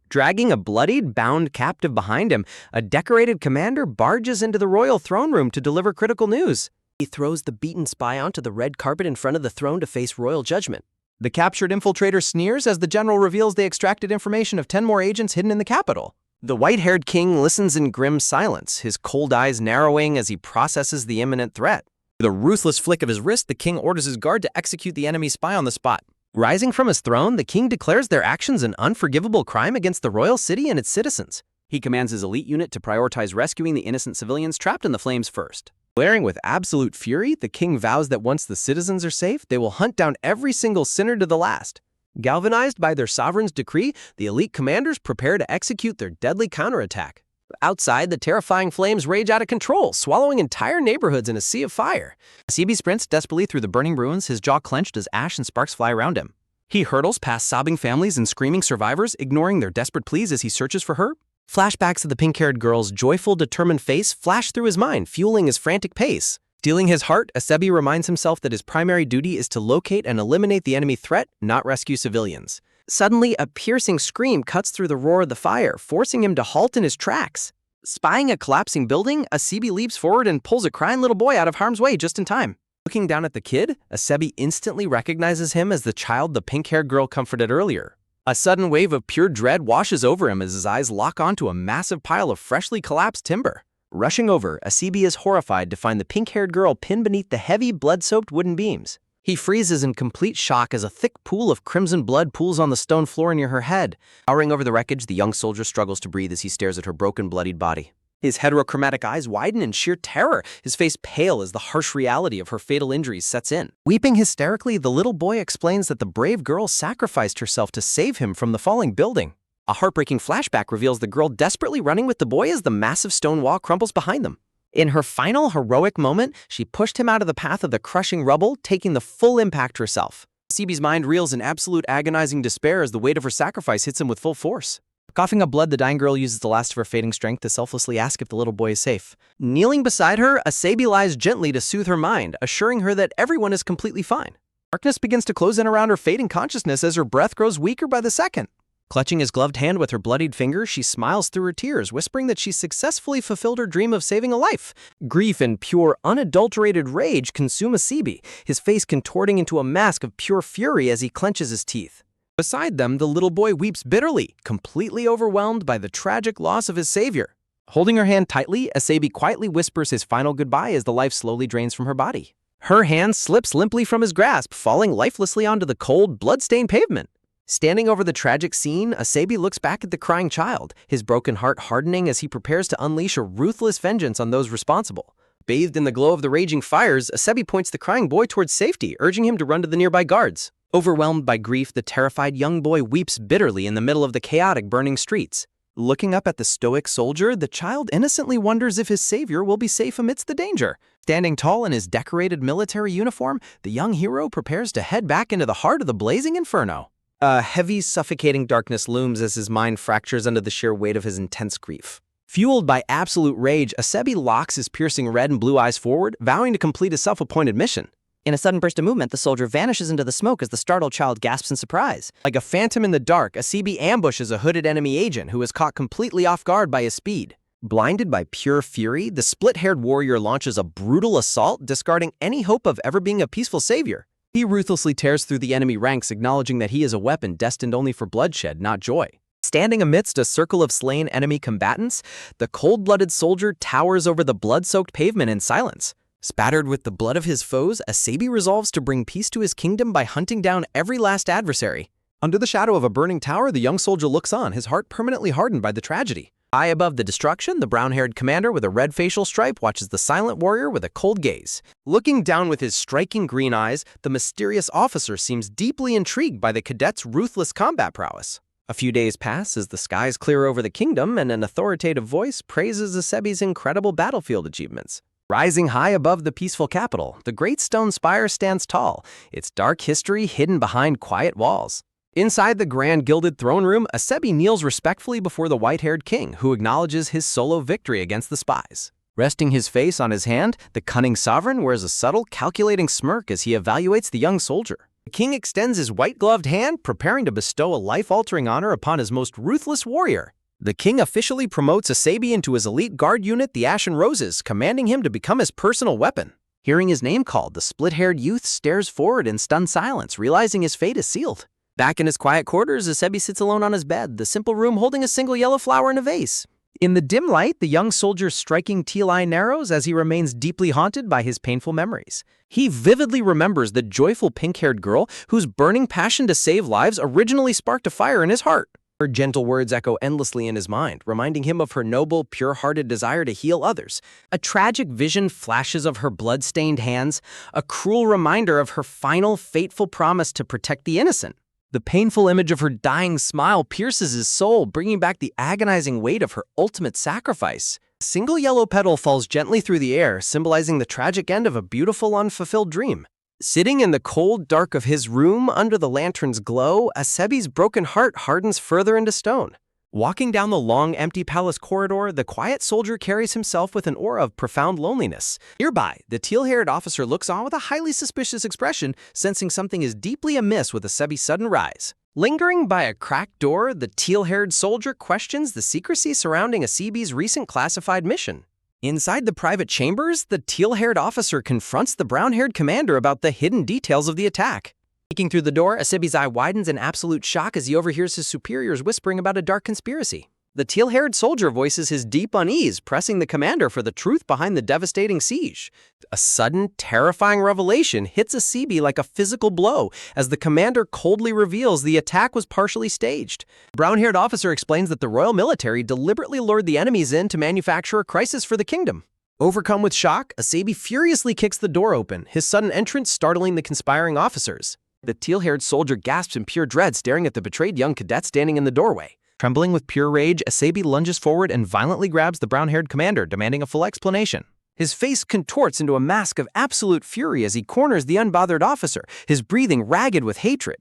Dragging a bloodied, bound captive behind him, a decorated commander barges into the royal throne room to deliver critical news. He throws the beaten spy onto the red carpet in front of the throne to face royal judgment. The captured infiltrator sneers as the general reveals they extracted information of 10 more agents hidden in the capital. The white-haired king listens in grim silence, his cold eyes narrowing as he processes the imminent threat. With a ruthless flick of his wrist, the king orders his guard to execute the enemy spy on the spot. Rising from his throne, the king declares their actions an unforgivable crime against the royal city and its citizens. He commands his elite unit to prioritize rescuing the innocent civilians trapped in the flames first. Glaring with absolute fury, the king vows that once the citizens are safe, they will hunt down every single sinner to the last. Galvanized by their sovereign's decree, the elite commanders prepare to execute their deadly counterattack. Outside, the terrifying flames rage out of control, swallowing entire neighborhoods in a sea of fire. Asabi sprints desperately through the burning ruins, his jaw clenched as ash and sparks fly around him. He hurtles past sobbing families and screaming survivors, ignoring their desperate pleas as he searches for her. Flashbacks of the pink-haired girl's joyful, determined face flash through his mind, fueling his frantic pace. Steeling his heart, Asabi reminds himself that his primary duty is to locate and eliminate the enemy threat, not rescue civilians. Suddenly, a piercing scream cuts through the roar of the fire, forcing him to halt in his tracks. Spying a collapsing building, Asabi leaps forward and pulls a crying little boy out of harm's way just in time. Looking down at the kid, Asabi instantly recognizes him as the child the pink-haired girl comforted earlier. A sudden wave of pure dread washes over him as his eyes lock onto a massive pile of freshly collapsed timber. Rushing over, Asabi is horrified to find the pink-haired girl pinned beneath the heavy, blood-soaked wooden beams. He freezes in complete shock as a thick pool of crimson blood pools on the stone floor near her head. Towering over the wreckage, the young soldier struggles to breathe as he stares at her broken, bloodied body. His heterochromatic eyes widen in sheer terror, his face pale as the harsh reality of her fatal injuries sets in. Weeping hysterically, the little boy explains that the brave girl sacrificed herself to save him from the falling building. A heartbreaking flashback reveals the girl desperately running with the boy as the massive stone wall crumbles behind them. In her final heroic moment, she pushed him out of the path of the crushing rubble, taking the full impact herself. Asebi's mind reels in absolute agonizing despair as the weight of her sacrifice hits him with full force. Coughing up blood, the dying girl uses the last of her fading strength to selflessly ask if the little boy is safe. Kneeling beside her, Asebi lies gently to soothe her mind, assuring her that everyone is completely fine. Darkness begins to close in around her fading consciousness as her breath grows weaker by the second. Clutching his gloved hand with her bloodied finger, she smiles through her tears, whispering that she successfully fulfilled her dream of saving a life. Grief and pure, unadulterated rage consume Asebi, his face contorting into a mask of pure fury as he clenches his teeth. Beside them, the little boy weeps bitterly, completely overwhelmed by the tragic loss of his savior. Holding her hand tightly, Asebi quietly whispers his final goodbye as the life slowly drains from her body. Her hand slips limply from his grasp, falling lifelessly onto the cold, blood-stained pavement. Standing over the tragic scene, Asebi looks back at the crying child, his broken heart hardening as he prepares to unleash a ruthless vengeance on those responsible. Bathed in the glow of the raging fires, Asebi points the crying boy towards safety, urging him to run to the nearby guards. Overwhelmed by grief, the terrified young boy weeps bitterly in the middle of the chaotic, burning streets. Looking up at the stoic soldier, the child innocently wonders if his savior will be safe amidst the danger. Standing tall in his decorated military uniform, the young hero prepares to head back into the heart of the blazing inferno. A heavy, suffocating darkness looms as his mind fractures under the sheer weight of his intense grief. Fueled by absolute rage, Asebi locks his piercing red and blue eyes forward, vowing to complete his self-appointed mission. In a sudden burst of movement, the soldier vanishes into the smoke as the startled child gasps in surprise. Like a phantom in the dark, Asebi ambushes a hooded enemy agent who is caught completely off guard by his speed. Blinded by pure fury, the split-haired warrior launches a brutal assault, discarding any hope of ever being a peaceful savior. He ruthlessly tears through the enemy ranks, acknowledging that he is a weapon destined only for bloodshed, not joy. Standing amidst a circle of slain enemy combatants, the cold-blooded soldier towers over the blood-soaked pavement in silence. Spattered with the blood of his foes, Asebi resolves to bring peace to his kingdom by hunting down every last adversary. Under the shadow of a burning tower, the young soldier looks on, his heart permanently hardened by the tragedy. High above the destruction, the brown-haired commander with a red facial stripe watches the silent warrior with a cold gaze. Looking down with his striking green eyes, the mysterious officer seems deeply intrigued by the cadet's ruthless combat prowess. A few days pass as the skies clear over the kingdom and an authoritative voice praises Asebi's incredible battlefield achievements. Rising high above the peaceful capital, the great stone spire stands tall, its dark history hidden behind quiet walls. Inside the grand gilded throne room, Asebi kneels respectfully before the white-haired king, who acknowledges his solo victory against the spies. Resting his face on his hand, the cunning sovereign wears a subtle, calculating smirk as he evaluates the young soldier. The king extends his white-gloved hand, preparing to bestow a life-altering honor upon his most ruthless warrior. The king officially promotes Asebi into his elite guard unit, the Ashen Roses, commanding him to become his personal weapon. Hearing his name called, the split-haired youth stares forward in stunned silence, realizing his fate is sealed. Back in his quiet quarters, Asebi sits alone on his bed, the simple room holding a single yellow flower in a vase. In the dim light, the young soldier's striking teal eye narrows as he remains deeply haunted by his painful memories. He vividly remembers the joyful pink-haired girl whose burning passion to save lives originally sparked a fire in his heart. Her gentle words echo endlessly in his mind, reminding him of her noble, pure-hearted desire to heal others. A tragic vision flashes of her blood-stained hands, a cruel reminder of her final, fateful promise to protect the innocent. The painful image of her dying smile pierces his soul, bringing back the agonizing weight of her ultimate sacrifice. A single yellow petal falls gently through the air, symbolizing the tragic end of a beautiful, unfulfilled dream. Sitting in the cold dark of his room under the lantern's glow, Asebi's broken heart hardens further into stone. Walking down the long, empty palace corridor, the quiet soldier carries himself with an aura of profound loneliness. Nearby, the teal-haired officer looks on with a highly suspicious expression, sensing something is deeply amiss with Asebi's sudden rise. Lingering by a cracked door, the teal-haired soldier questions the secrecy surrounding Asebi's recent classified mission. Inside the private chambers, the teal-haired officer confronts the brown-haired commander about the hidden details of the attack. Peeking through the door, Asebi's eye widens in absolute shock as he overhears his superiors whispering about a dark conspiracy. The teal-haired soldier voices his deep unease, pressing the commander for the truth behind the devastating siege. A sudden, terrifying revelation hits Asebi like a physical blow as the commander coldly reveals the attack was partially staged. The brown-haired officer explains that the royal military deliberately lured the enemies in to manufacture a crisis for the kingdom. Overcome with shock, Asebi furiously kicks the door open, his sudden entrance startling the conspiring officers. The teal-haired soldier gasps in pure dread, staring at the betrayed young cadet standing in the doorway. Trembling with pure rage, Asebi lunges forward and violently grabs the brown-haired commander, demanding a full explanation. His face contorts into a mask of absolute fury as he corners the unbothered officer, his breathing ragged with hatred.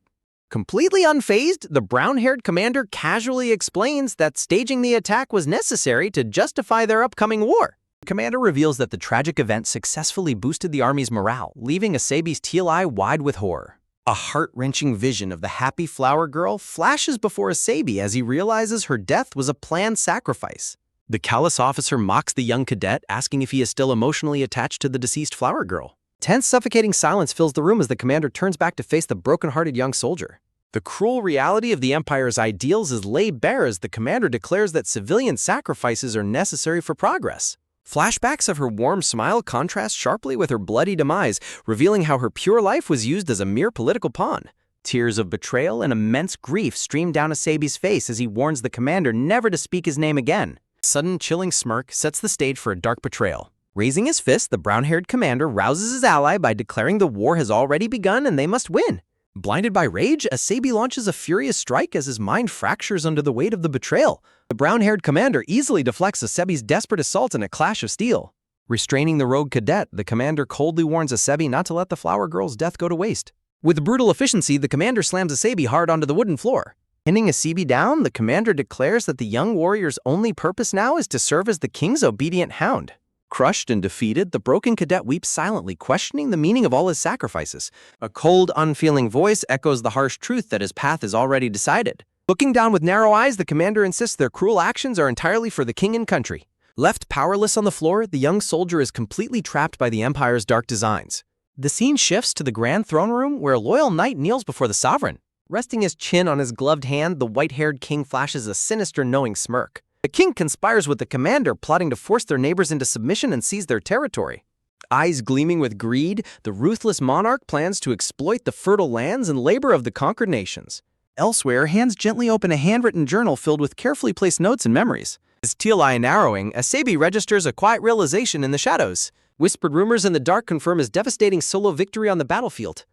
Completely unfazed, the brown-haired commander casually explains that staging the attack was necessary to justify their upcoming war. The commander reveals that the tragic event successfully boosted the army's morale, leaving Asebi's teal eye wide with horror. A heart-wrenching vision of the happy flower girl flashes before Asebi as he realizes her death was a planned sacrifice. The callous officer mocks the young cadet, asking if he is still emotionally attached to the deceased flower girl. Tense, suffocating silence fills the room as the commander turns back to face the broken-hearted young soldier. The cruel reality of the Empire's ideals is laid bare as the commander declares that civilian sacrifices are necessary for progress. Flashbacks of her warm smile contrast sharply with her bloody demise, revealing how her pure life was used as a mere political pawn. Tears of betrayal and immense grief stream down Asebi's face as he warns the commander never to speak his name again. A sudden, chilling smirk sets the stage for a dark betrayal. Raising his fist, the brown-haired commander rouses his ally by declaring the war has already begun and they must win. Blinded by rage, Asebi launches a furious strike as his mind fractures under the weight of the betrayal. The brown-haired commander easily deflects Asebi's desperate assault in a clash of steel. Restraining the rogue cadet, the commander coldly warns Asebi not to let the flower girl's death go to waste. With brutal efficiency, the commander slams Asebi hard onto the wooden floor. Pinning Asebi down, the commander declares that the young warrior's only purpose now is to serve as the king's obedient hound. Crushed and defeated, the broken cadet weeps silently, questioning the meaning of all his sacrifices. A cold, unfeeling voice echoes the harsh truth that his path is already decided. Looking down with narrow eyes, the commander insists their cruel actions are entirely for the king and country. Left powerless on the floor, the young soldier is completely trapped by the Empire's dark designs. The scene shifts to the grand throne room where a loyal knight kneels before the sovereign. Resting his chin on his gloved hand, the white-haired king flashes a sinister, knowing smirk. The king conspires with the commander, plotting to force their neighbors into submission and seize their territory. Eyes gleaming with greed, the ruthless monarch plans to exploit the fertile lands and labor of the conquered nations. Elsewhere, hands gently open a handwritten journal filled with carefully placed notes and memories. His teal eye narrowing, Asebi registers a quiet realization in the shadows. Whispered rumors in the dark confirm his devastating solo victory on the battlefield.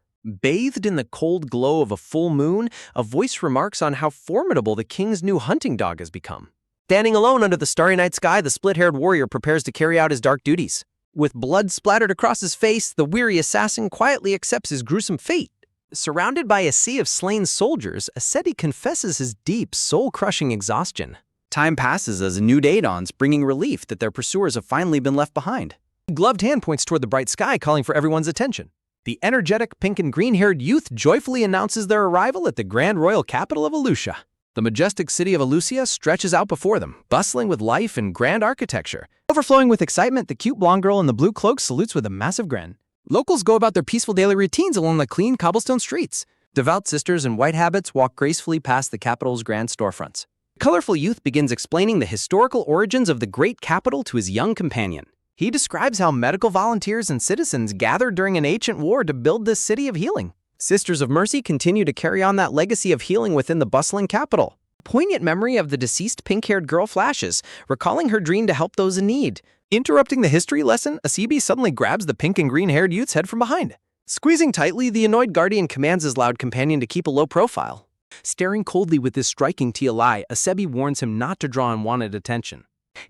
Bathed in the cold glow of a full moon, a voice remarks on how formidable the king's new hunting dog has become. Standing alone under the starry night sky, the split-haired warrior prepares to carry out his dark duties. With blood splattered across his face, the weary assassin quietly accepts his gruesome fate. Surrounded by a sea of slain soldiers, Asebi confesses his deep, soul-crushing exhaustion. Time passes as a new day dawns, bringing relief that their pursuers have finally been left behind. A gloved hand points toward the bright sky, calling for everyone's attention. The energetic pink and green-haired youth joyfully announces their arrival at the grand royal capital of Alucia. The majestic city of Alucia stretches out before them, bustling with life and grand architecture. Overflowing with excitement, the cute blonde girl in the blue cloak salutes with a massive grin. Locals go about their peaceful daily routines along the clean cobblestone streets. Devout sisters in white habits walk gracefully past the capital's grand storefronts. The colorful youth begins explaining the historical origins of the great capital to his young companion. He describes how medical volunteers and citizens gathered during an ancient war to build this city of healing. Sisters of Mercy continue to carry on that legacy of healing within the bustling capital. A poignant memory of the deceased pink-haired girl flashes, recalling her dream to help those in need. Interrupting the history lesson, Asebi suddenly grabs the pink and green-haired youth's head from behind. Squeezing tightly, the annoyed guardian commands his loud companion to keep a low profile. Staring coldly with his striking teal eye, Asebi warns him not to draw unwanted attention.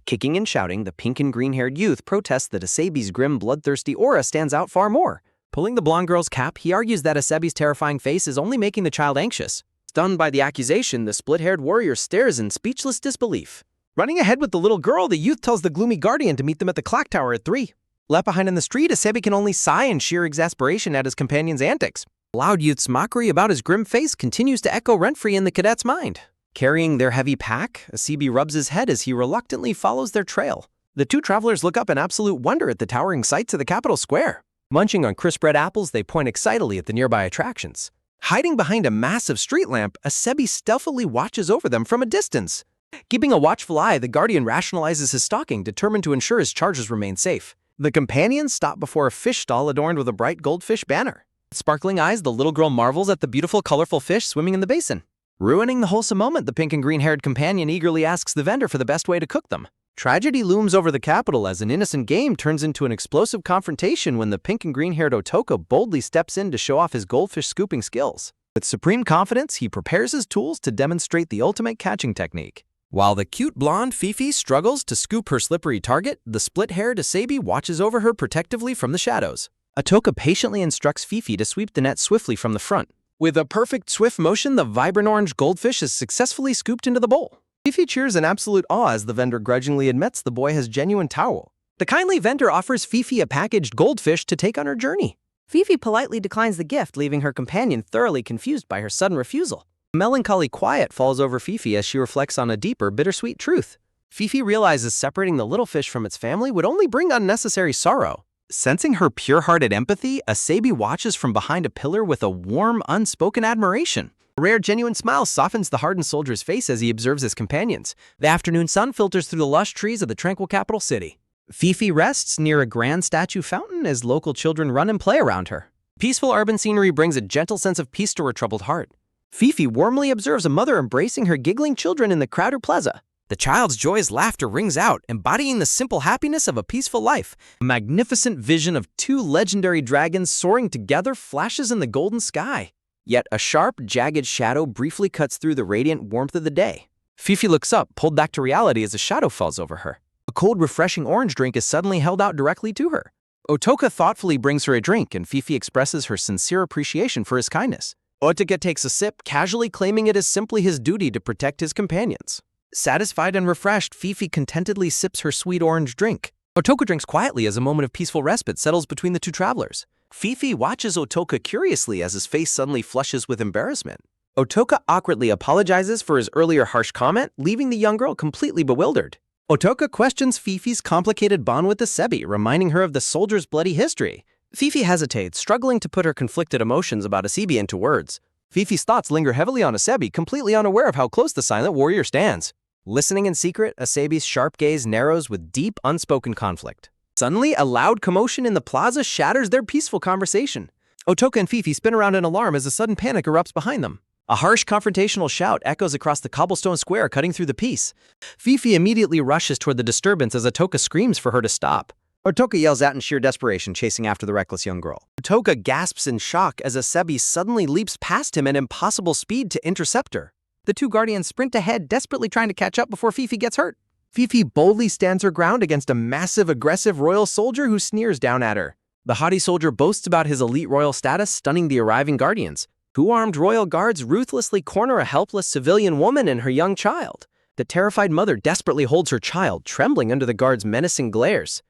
Kicking and shouting, the pink and green-haired youth protests that Asebi's grim, bloodthirsty aura stands out far more. Pulling the blonde girl's cap, he argues that Asebi's terrifying face is only making the child anxious. Stunned by the accusation, the split-haired warrior stares in speechless disbelief. Running ahead with the little girl, the youth tells the gloomy guardian to meet them at the clock tower at 3. Left behind in the street, Asebi can only sigh in sheer exasperation at his companion's antics. The loud youth's mockery about his grim face continues to echo rent-free in the cadet's mind. Carrying their heavy pack, Asebi rubs his head as he reluctantly follows their trail. The two travelers look up in absolute wonder at the towering sights of the capital square. Munching on crisp red apples, they point excitedly at the nearby attractions. Hiding behind a massive street lamp, Asebi stealthily watches over them from a distance. Keeping a watchful eye, the Guardian rationalizes his stalking, determined to ensure his charges remain safe. The companions stop before a fish stall adorned with a bright goldfish banner. With sparkling eyes, the little girl marvels at the beautiful, colorful fish swimming in the basin. Ruining the wholesome moment, the pink and green-haired companion eagerly asks the vendor for the best way to cook them. Tragedy looms over the capital as an innocent game turns into an explosive confrontation when the pink and green-haired Otoka boldly steps in to show off his goldfish scooping skills. With supreme confidence, he prepares his tools to demonstrate the ultimate catching technique. While the cute blonde Fifi struggles to scoop her slippery target, the split-haired Asabi watches over her protectively from the shadows. Otoka patiently instructs Fifi to sweep the net swiftly from the front. With a perfect swift motion, the vibrant orange goldfish is successfully scooped into the bowl. Fifi cheers in absolute awe as the vendor grudgingly admits the boy has genuine towel. The kindly vendor offers Fifi a packaged goldfish to take on her journey. Fifi politely declines the gift, leaving her companion thoroughly confused by her sudden refusal. A melancholy quiet falls over Fifi as she reflects on a deeper, bittersweet truth. Fifi realizes separating the little fish from its family would only bring unnecessary sorrow. Sensing her pure-hearted empathy, Asabi watches from behind a pillar with a warm, unspoken admiration. A rare, genuine smile softens the hardened soldier's face as he observes his companions. The afternoon sun filters through the lush trees of the tranquil capital city. Fifi rests near a grand statue fountain as local children run and play around her. Peaceful urban scenery brings a gentle sense of peace to her troubled heart. Fifi warmly observes a mother embracing her giggling children in the crowded plaza. The child's joyous laughter rings out, embodying the simple happiness of a peaceful life. A magnificent vision of two legendary dragons soaring together flashes in the golden sky. Yet a sharp, jagged shadow briefly cuts through the radiant warmth of the day. Fifi looks up, pulled back to reality as a shadow falls over her. A cold, refreshing orange drink is suddenly held out directly to her. Otoka thoughtfully brings her a drink, and Fifi expresses her sincere appreciation for his kindness. Otoka takes a sip, casually claiming it is simply his duty to protect his companions. Satisfied and refreshed, Fifi contentedly sips her sweet orange drink. Otoka drinks quietly as a moment of peaceful respite settles between the two travelers. Fifi watches Otoka curiously as his face suddenly flushes with embarrassment. Otoka awkwardly apologizes for his earlier harsh comment, leaving the young girl completely bewildered. Otoka questions Fifi's complicated bond with Asabi, reminding her of the soldier's bloody history. Fifi hesitates, struggling to put her conflicted emotions about Asabi into words. Fifi's thoughts linger heavily on Asabi, completely unaware of how close the silent warrior stands. Listening in secret, Asabi's sharp gaze narrows with deep, unspoken conflict. Suddenly, a loud commotion in the plaza shatters their peaceful conversation. Otoka and Fifi spin around in alarm as a sudden panic erupts behind them. A harsh confrontational shout echoes across the cobblestone square, cutting through the peace. Fifi immediately rushes toward the disturbance as Otoka screams for her to stop. Otoka yells out in sheer desperation, chasing after the reckless young girl. Otoka gasps in shock as Asabi suddenly leaps past him at impossible speed to intercept her. The two guardians sprint ahead, desperately trying to catch up before Fifi gets hurt. Fifi boldly stands her ground against a massive, aggressive royal soldier who sneers down at her. The haughty soldier boasts about his elite royal status, stunning the arriving guardians. Two armed royal guards ruthlessly corner a helpless civilian woman and her young child. The terrified mother desperately holds her child, trembling under the guards' menacing glares.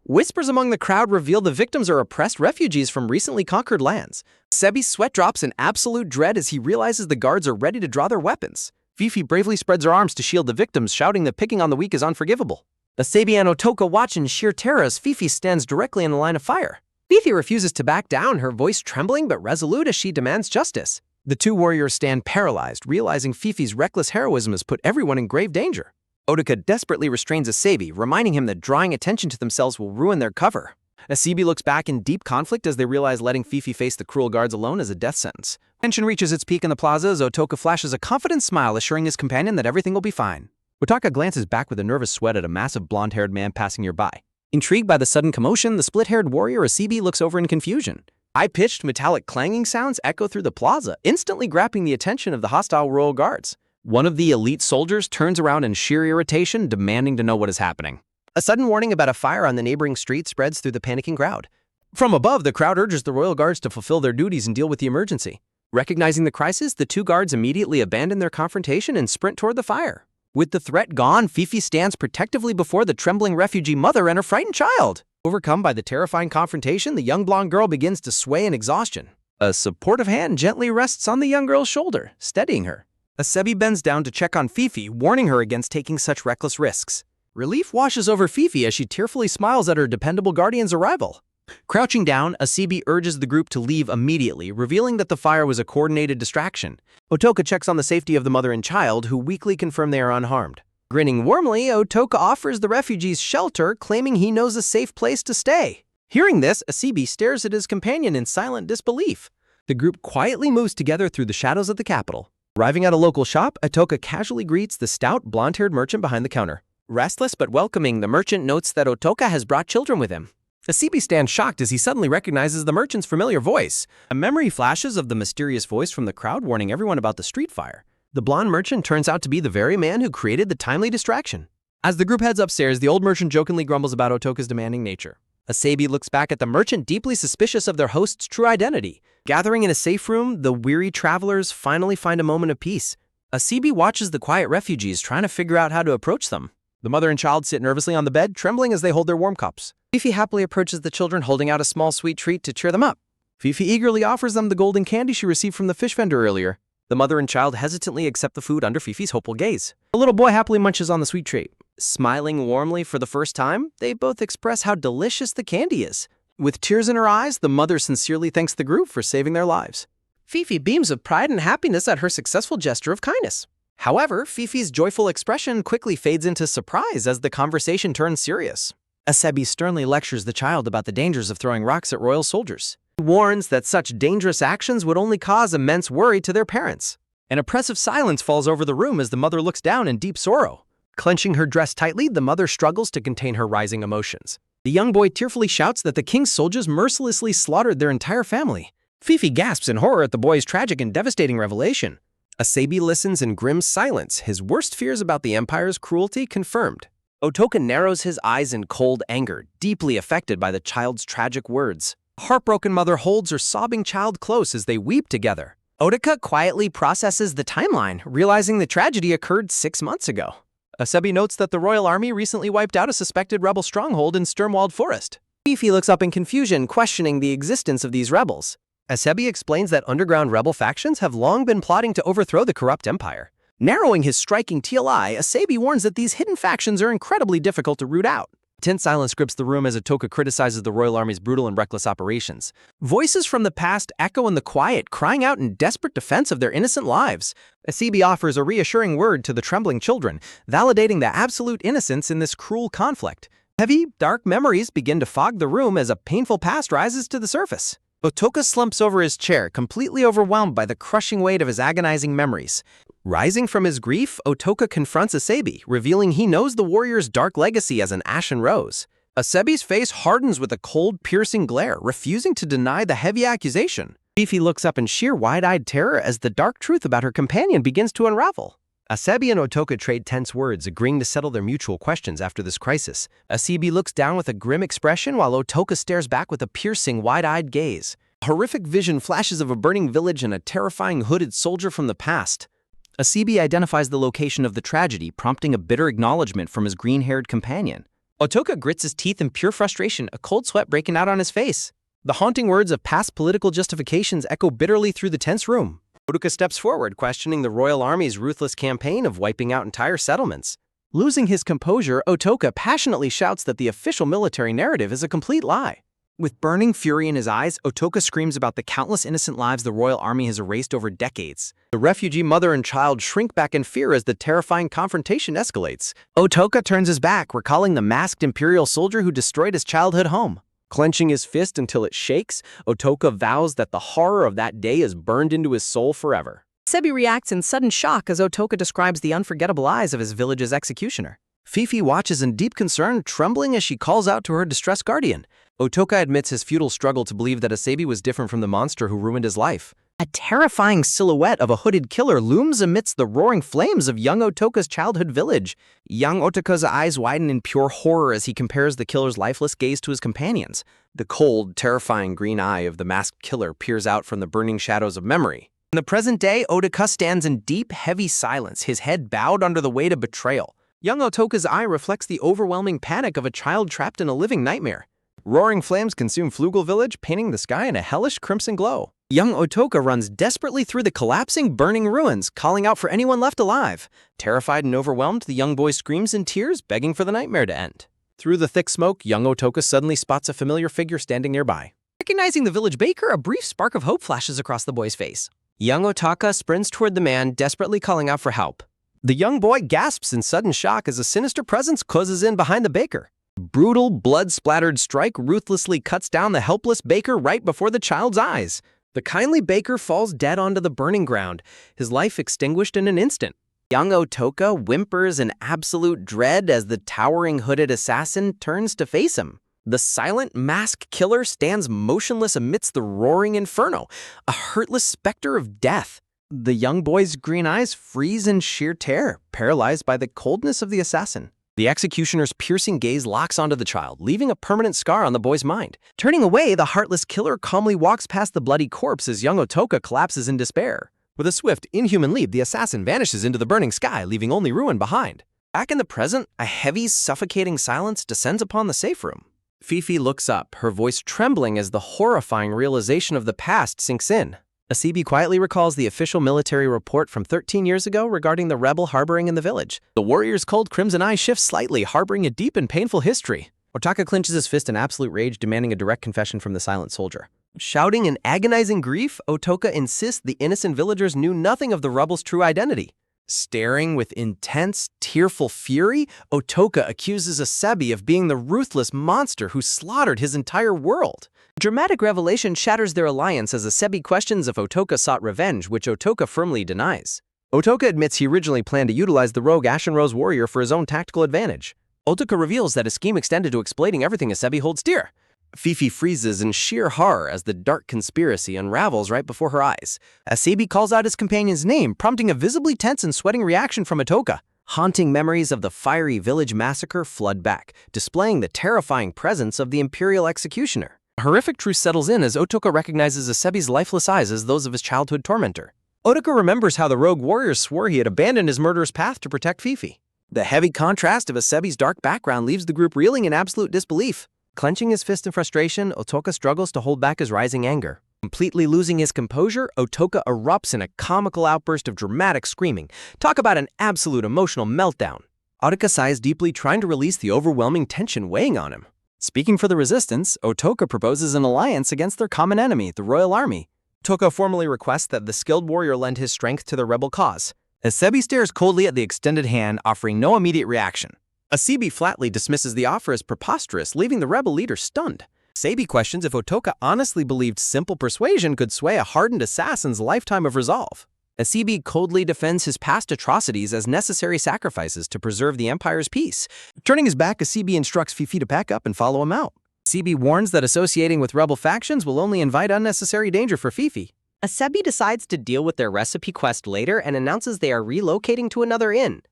Whispers among the crowd reveal the victims are oppressed refugees from recently conquered lands. Asabi's sweat drops in absolute dread as he realizes the guards are ready to draw their weapons. Fifi bravely spreads her arms to shield the victims, shouting that picking on the weak is unforgivable. Asabi and Otoka watch in sheer terror as Fifi stands directly in the line of fire. Fifi refuses to back down, her voice trembling but resolute as she demands justice. The two warriors stand paralyzed, realizing Fifi's reckless heroism has put everyone in grave danger. Otoka desperately restrains Asabi, reminding him that drawing attention to themselves will ruin their cover. Asabi looks back in deep conflict as they realize letting Fifi face the cruel guards alone is a death sentence. Tension reaches its peak in the plaza as Otoka flashes a confident smile, assuring his companion that everything will be fine. Otoka glances back with a nervous sweat at a massive blonde-haired man passing nearby. Intrigued by the sudden commotion, the split-haired warrior Asabi looks over in confusion. High-pitched, metallic clanging sounds echo through the plaza, instantly grabbing the attention of the hostile royal guards. One of the elite soldiers turns around in sheer irritation, demanding to know what is happening. A sudden warning about a fire on the neighboring street spreads through the panicking crowd. From above, the crowd urges the royal guards to fulfill their duties and deal with the emergency. Recognizing the crisis, the two guards immediately abandon their confrontation and sprint toward the fire. With the threat gone, Fifi stands protectively before the trembling refugee mother and her frightened child. Overcome by the terrifying confrontation, the young blonde girl begins to sway in exhaustion. A supportive hand gently rests on the young girl's shoulder, steadying her. Asabi bends down to check on Fifi, warning her against taking such reckless risks. Relief washes over Fifi as she tearfully smiles at her dependable guardian's arrival. Crouching down, Asabi urges the group to leave immediately, revealing that the fire was a coordinated distraction. Otoka checks on the safety of the mother and child, who weakly confirm they are unharmed. Grinning warmly, Otoka offers the refugees shelter, claiming he knows a safe place to stay. Hearing this, Asebi stares at his companion in silent disbelief. The group quietly moves together through the shadows of the capital. Arriving at a local shop, Otoka casually greets the stout, blonde-haired merchant behind the counter. Restless but welcoming, the merchant notes that Otoka has brought children with him. Asebi stands shocked as he suddenly recognizes the merchant's familiar voice. A memory flashes of the mysterious voice from the crowd warning everyone about the street fire. The blonde merchant turns out to be the very man who created the timely distraction. As the group heads upstairs, the old merchant jokingly grumbles about Otoka's demanding nature. Asebi looks back at the merchant, deeply suspicious of their host's true identity. Gathering in a safe room, the weary travelers finally find a moment of peace. Asebi watches the quiet refugees, trying to figure out how to approach them. The mother and child sit nervously on the bed, trembling as they hold their warm cups. Fifi happily approaches the children, holding out a small sweet treat to cheer them up. Fifi eagerly offers them the golden candy she received from the fish vendor earlier. The mother and child hesitantly accept the food under Fifi's hopeful gaze. The little boy happily munches on the sweet treat. Smiling warmly for the first time, they both express how delicious the candy is. With tears in her eyes, the mother sincerely thanks the group for saving their lives. Fifi beams with pride and happiness at her successful gesture of kindness. However, Fifi's joyful expression quickly fades into surprise as the conversation turns serious. Asebi sternly lectures the child about the dangers of throwing rocks at royal soldiers. He warns that such dangerous actions would only cause immense worry to their parents. An oppressive silence falls over the room as the mother looks down in deep sorrow. Clenching her dress tightly, the mother struggles to contain her rising emotions. The young boy tearfully shouts that the king's soldiers mercilessly slaughtered their entire family. Fifi gasps in horror at the boy's tragic and devastating revelation. Asebi listens in grim silence, his worst fears about the empire's cruelty confirmed. Otoka narrows his eyes in cold anger, deeply affected by the child's tragic words. A heartbroken mother holds her sobbing child close as they weep together. Otoka quietly processes the timeline, realizing the tragedy occurred 6 months ago. Asebi notes that the royal army recently wiped out a suspected rebel stronghold in Forest. Fifi looks up in confusion, questioning the existence of these rebels. Asebi explains that underground rebel factions have long been plotting to overthrow the corrupt empire. Narrowing his striking teal eye, Asebi warns that these hidden factions are incredibly difficult to root out. Tense silence grips the room as Otoka criticizes the royal army's brutal and reckless operations. Voices from the past echo in the quiet, crying out in desperate defense of their innocent lives. Asebi offers a reassuring word to the trembling children, validating the absolute innocence in this cruel conflict. Heavy, dark memories begin to fog the room as a painful past rises to the surface. Otoka slumps over his chair, completely overwhelmed by the crushing weight of his agonizing memories. Rising from his grief, Otoka confronts Asebi, revealing he knows the warrior's dark legacy as an ashen rose. Asebi's face hardens with a cold, piercing glare, refusing to deny the heavy accusation. Fifi looks up in sheer wide-eyed terror as the dark truth about her companion begins to unravel. Asebi and Otoka trade tense words, agreeing to settle their mutual questions after this crisis. Asebi looks down with a grim expression while Otoka stares back with a piercing, wide-eyed gaze. A horrific vision flashes of a burning village and a terrifying hooded soldier from the past. Asebi identifies the location of the tragedy, prompting a bitter acknowledgement from his green-haired companion. Otoka grits his teeth in pure frustration, a cold sweat breaking out on his face. The haunting words of past political justifications echo bitterly through the tense room. Otoka steps forward, questioning the royal army's ruthless campaign of wiping out entire settlements. Losing his composure, Otoka passionately shouts that the official military narrative is a complete lie. With burning fury in his eyes, Otoka screams about the countless innocent lives the royal army has erased over decades. The refugee mother and child shrink back in fear as the terrifying confrontation escalates. Otoka turns his back, recalling the masked Imperial soldier who destroyed his childhood home. Clenching his fist until it shakes, Otoka vows that the horror of that day is burned into his soul forever. Asebi reacts in sudden shock as Otoka describes the unforgettable eyes of his village's executioner. Fifi watches in deep concern, trembling as she calls out to her distressed guardian. Otoka admits his futile struggle to believe that Asebi was different from the monster who ruined his life. A terrifying silhouette of a hooded killer looms amidst the roaring flames of young Otoka's childhood village. Young Otoka's eyes widen in pure horror as he compares the killer's lifeless gaze to his companion's. The cold, terrifying green eye of the masked killer peers out from the burning shadows of memory. In the present day, Otoka stands in deep, heavy silence, his head bowed under the weight of betrayal. Young Otoka's eye reflects the overwhelming panic of a child trapped in a living nightmare. Roaring flames consume Flugel village, painting the sky in a hellish crimson glow. Young Otoka runs desperately through the collapsing, burning ruins, calling out for anyone left alive. Terrified and overwhelmed, the young boy screams in tears, begging for the nightmare to end. Through the thick smoke, young Otoka suddenly spots a familiar figure standing nearby. Recognizing the village baker, a brief spark of hope flashes across the boy's face. Young Otoka sprints toward the man, desperately calling out for help. The young boy gasps in sudden shock as a sinister presence closes in behind the baker. Brutal, blood-splattered strike ruthlessly cuts down the helpless baker right before the child's eyes. The kindly baker falls dead onto the burning ground, his life extinguished in an instant. Young Otoka whimpers in absolute dread as the towering hooded assassin turns to face him. The silent masked killer stands motionless amidst the roaring inferno, a hurtless specter of death. The young boy's green eyes freeze in sheer terror, paralyzed by the coldness of the assassin. The executioner's piercing gaze locks onto the child, leaving a permanent scar on the boy's mind. Turning away, the heartless killer calmly walks past the bloody corpse as young Otoka collapses in despair. With a swift, inhuman leap, the assassin vanishes into the burning sky, leaving only ruin behind. Back in the present, a heavy, suffocating silence descends upon the safe room. Fifi looks up, her voice trembling as the horrifying realization of the past sinks in. Asebi quietly recalls the official military report from 13 years ago regarding the rebel harboring in the village. The warrior's cold crimson eye shifts slightly, harboring a deep and painful history. Otaka clenches his fist in absolute rage, demanding a direct confession from the silent soldier. Shouting in agonizing grief, Otoka insists the innocent villagers knew nothing of the rebel's true identity. Staring with intense, tearful fury, Otoka accuses Asebi of being the ruthless monster who slaughtered his entire world. Dramatic revelation shatters their alliance as Asebi questions if Otoka sought revenge, which Otoka firmly denies. Otoka admits he originally planned to utilize the rogue Ashen Rose warrior for his own tactical advantage. Otoka reveals that his scheme extended to exploiting everything Asebi holds dear. Fifi freezes in sheer horror as the dark conspiracy unravels right before her eyes. Asebi calls out his companion's name, prompting a visibly tense and sweating reaction from Otoka. Haunting memories of the fiery village massacre flood back, displaying the terrifying presence of the Imperial executioner. A horrific truth settles in as Otoka recognizes Asebi's lifeless eyes as those of his childhood tormentor. Otoka remembers how the rogue warrior swore he had abandoned his murderous path to protect Fifi. The heavy contrast of Asebi's dark background leaves the group reeling in absolute disbelief. Clenching his fist in frustration, Otoka struggles to hold back his rising anger. Completely losing his composure, Otoka erupts in a comical outburst of dramatic screaming. Talk about an absolute emotional meltdown. Otoka sighs deeply, trying to release the overwhelming tension weighing on him. Speaking for the resistance, Otoka proposes an alliance against their common enemy, the royal army. Otoka formally requests that the skilled warrior lend his strength to the rebel cause. Asebi stares coldly at the extended hand, offering no immediate reaction. Asebi flatly dismisses the offer as preposterous, leaving the rebel leader stunned. Asebi questions if Otoka honestly believed simple persuasion could sway a hardened assassin's lifetime of resolve. Asebi coldly defends his past atrocities as necessary sacrifices to preserve the Empire's peace. Turning his back, Asebi instructs Fifi to pack up and follow him out. Asebi warns that associating with rebel factions will only invite unnecessary danger for Fifi. Asebi decides to deal with their recipe quest later and announces they are relocating to another inn.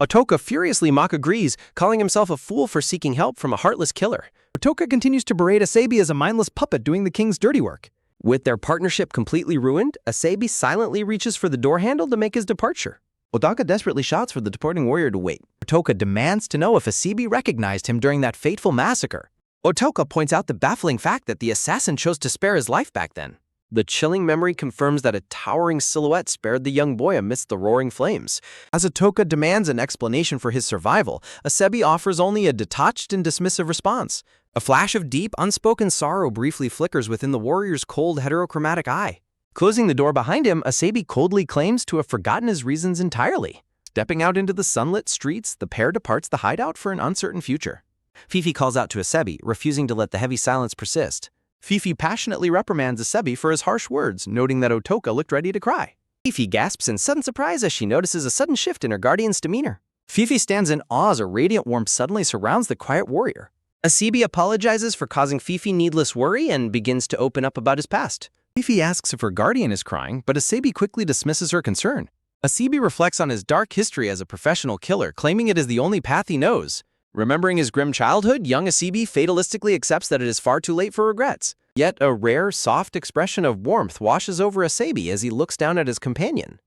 Otoka furiously agrees, calling himself a fool for seeking help from a heartless killer. Otoka continues to berate Asebi as a mindless puppet doing the king's dirty work. With their partnership completely ruined, Asebi silently reaches for the door handle to make his departure. Otaka desperately shouts for the departing warrior to wait. Otoka demands to know if Asebi recognized him during that fateful massacre. Otoka points out the baffling fact that the assassin chose to spare his life back then. The chilling memory confirms that a towering silhouette spared the young boy amidst the roaring flames. As Otoka demands an explanation for his survival, Asebi offers only a detached and dismissive response. A flash of deep, unspoken sorrow briefly flickers within the warrior's cold, heterochromatic eye. Closing the door behind him, Asebi coldly claims to have forgotten his reasons entirely. Stepping out into the sunlit streets, the pair departs the hideout for an uncertain future. Fifi calls out to Asebi, refusing to let the heavy silence persist. Fifi passionately reprimands Asebi for his harsh words, noting that Otoka looked ready to cry. Fifi gasps in sudden surprise as she notices a sudden shift in her guardian's demeanor. Fifi stands in awe as a radiant warmth suddenly surrounds the quiet warrior. Asebi apologizes for causing Fifi needless worry and begins to open up about his past. Fifi asks if her guardian is crying, but Asebi quickly dismisses her concern. Asebi reflects on his dark history as a professional killer, claiming it is the only path he knows. Remembering his grim childhood, young Asebi fatalistically accepts that it is far too late for regrets. Yet a rare, soft expression of warmth washes over Asebi as he looks down at his companion.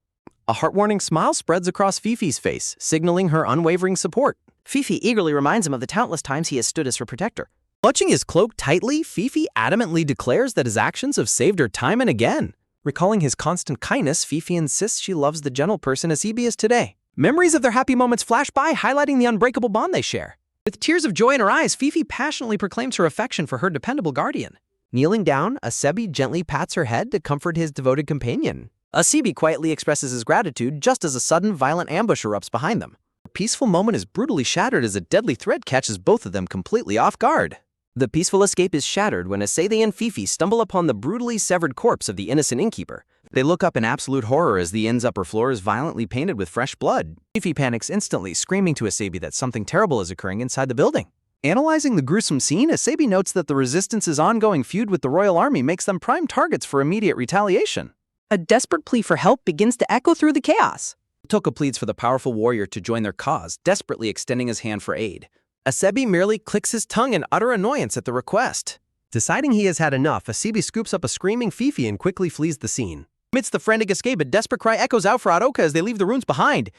A heart-warming smile spreads across Fifi's face, signaling her unwavering support. Fifi eagerly reminds him of the countless times he has stood as her protector. Clutching his cloak tightly, Fifi adamantly declares that his actions have saved her time and again. Recalling his constant kindness, Fifi insists she loves the gentle person Asebi is today. Memories of their happy moments flash by, highlighting the unbreakable bond they share. With tears of joy in her eyes, Fifi passionately proclaims her affection for her dependable guardian. Kneeling down, Asebi gently pats her head to comfort his devoted companion. Asabi quietly expresses his gratitude just as a sudden violent ambush erupts behind them. A peaceful moment is brutally shattered as a deadly threat catches both of them completely off guard. The peaceful escape is shattered when Asabi and Fifi stumble upon the brutally severed corpse of the innocent innkeeper. They look up in absolute horror as the inn's upper floor is violently painted with fresh blood. Fifi panics instantly, screaming to Asabi that something terrible is occurring inside the building. Analyzing the gruesome scene, Asabi notes that the Resistance's ongoing feud with the royal army makes them prime targets for immediate retaliation. A desperate plea for help begins to echo through the chaos. Toka pleads for the powerful warrior to join their cause, desperately extending his hand for aid. Asabi merely clicks his tongue in utter annoyance at the request. Deciding he has had enough, Asabi scoops up a screaming Fifi and quickly flees the scene. Amidst the frantic escape, a desperate cry echoes out for Aroka as they leave the ruins behind.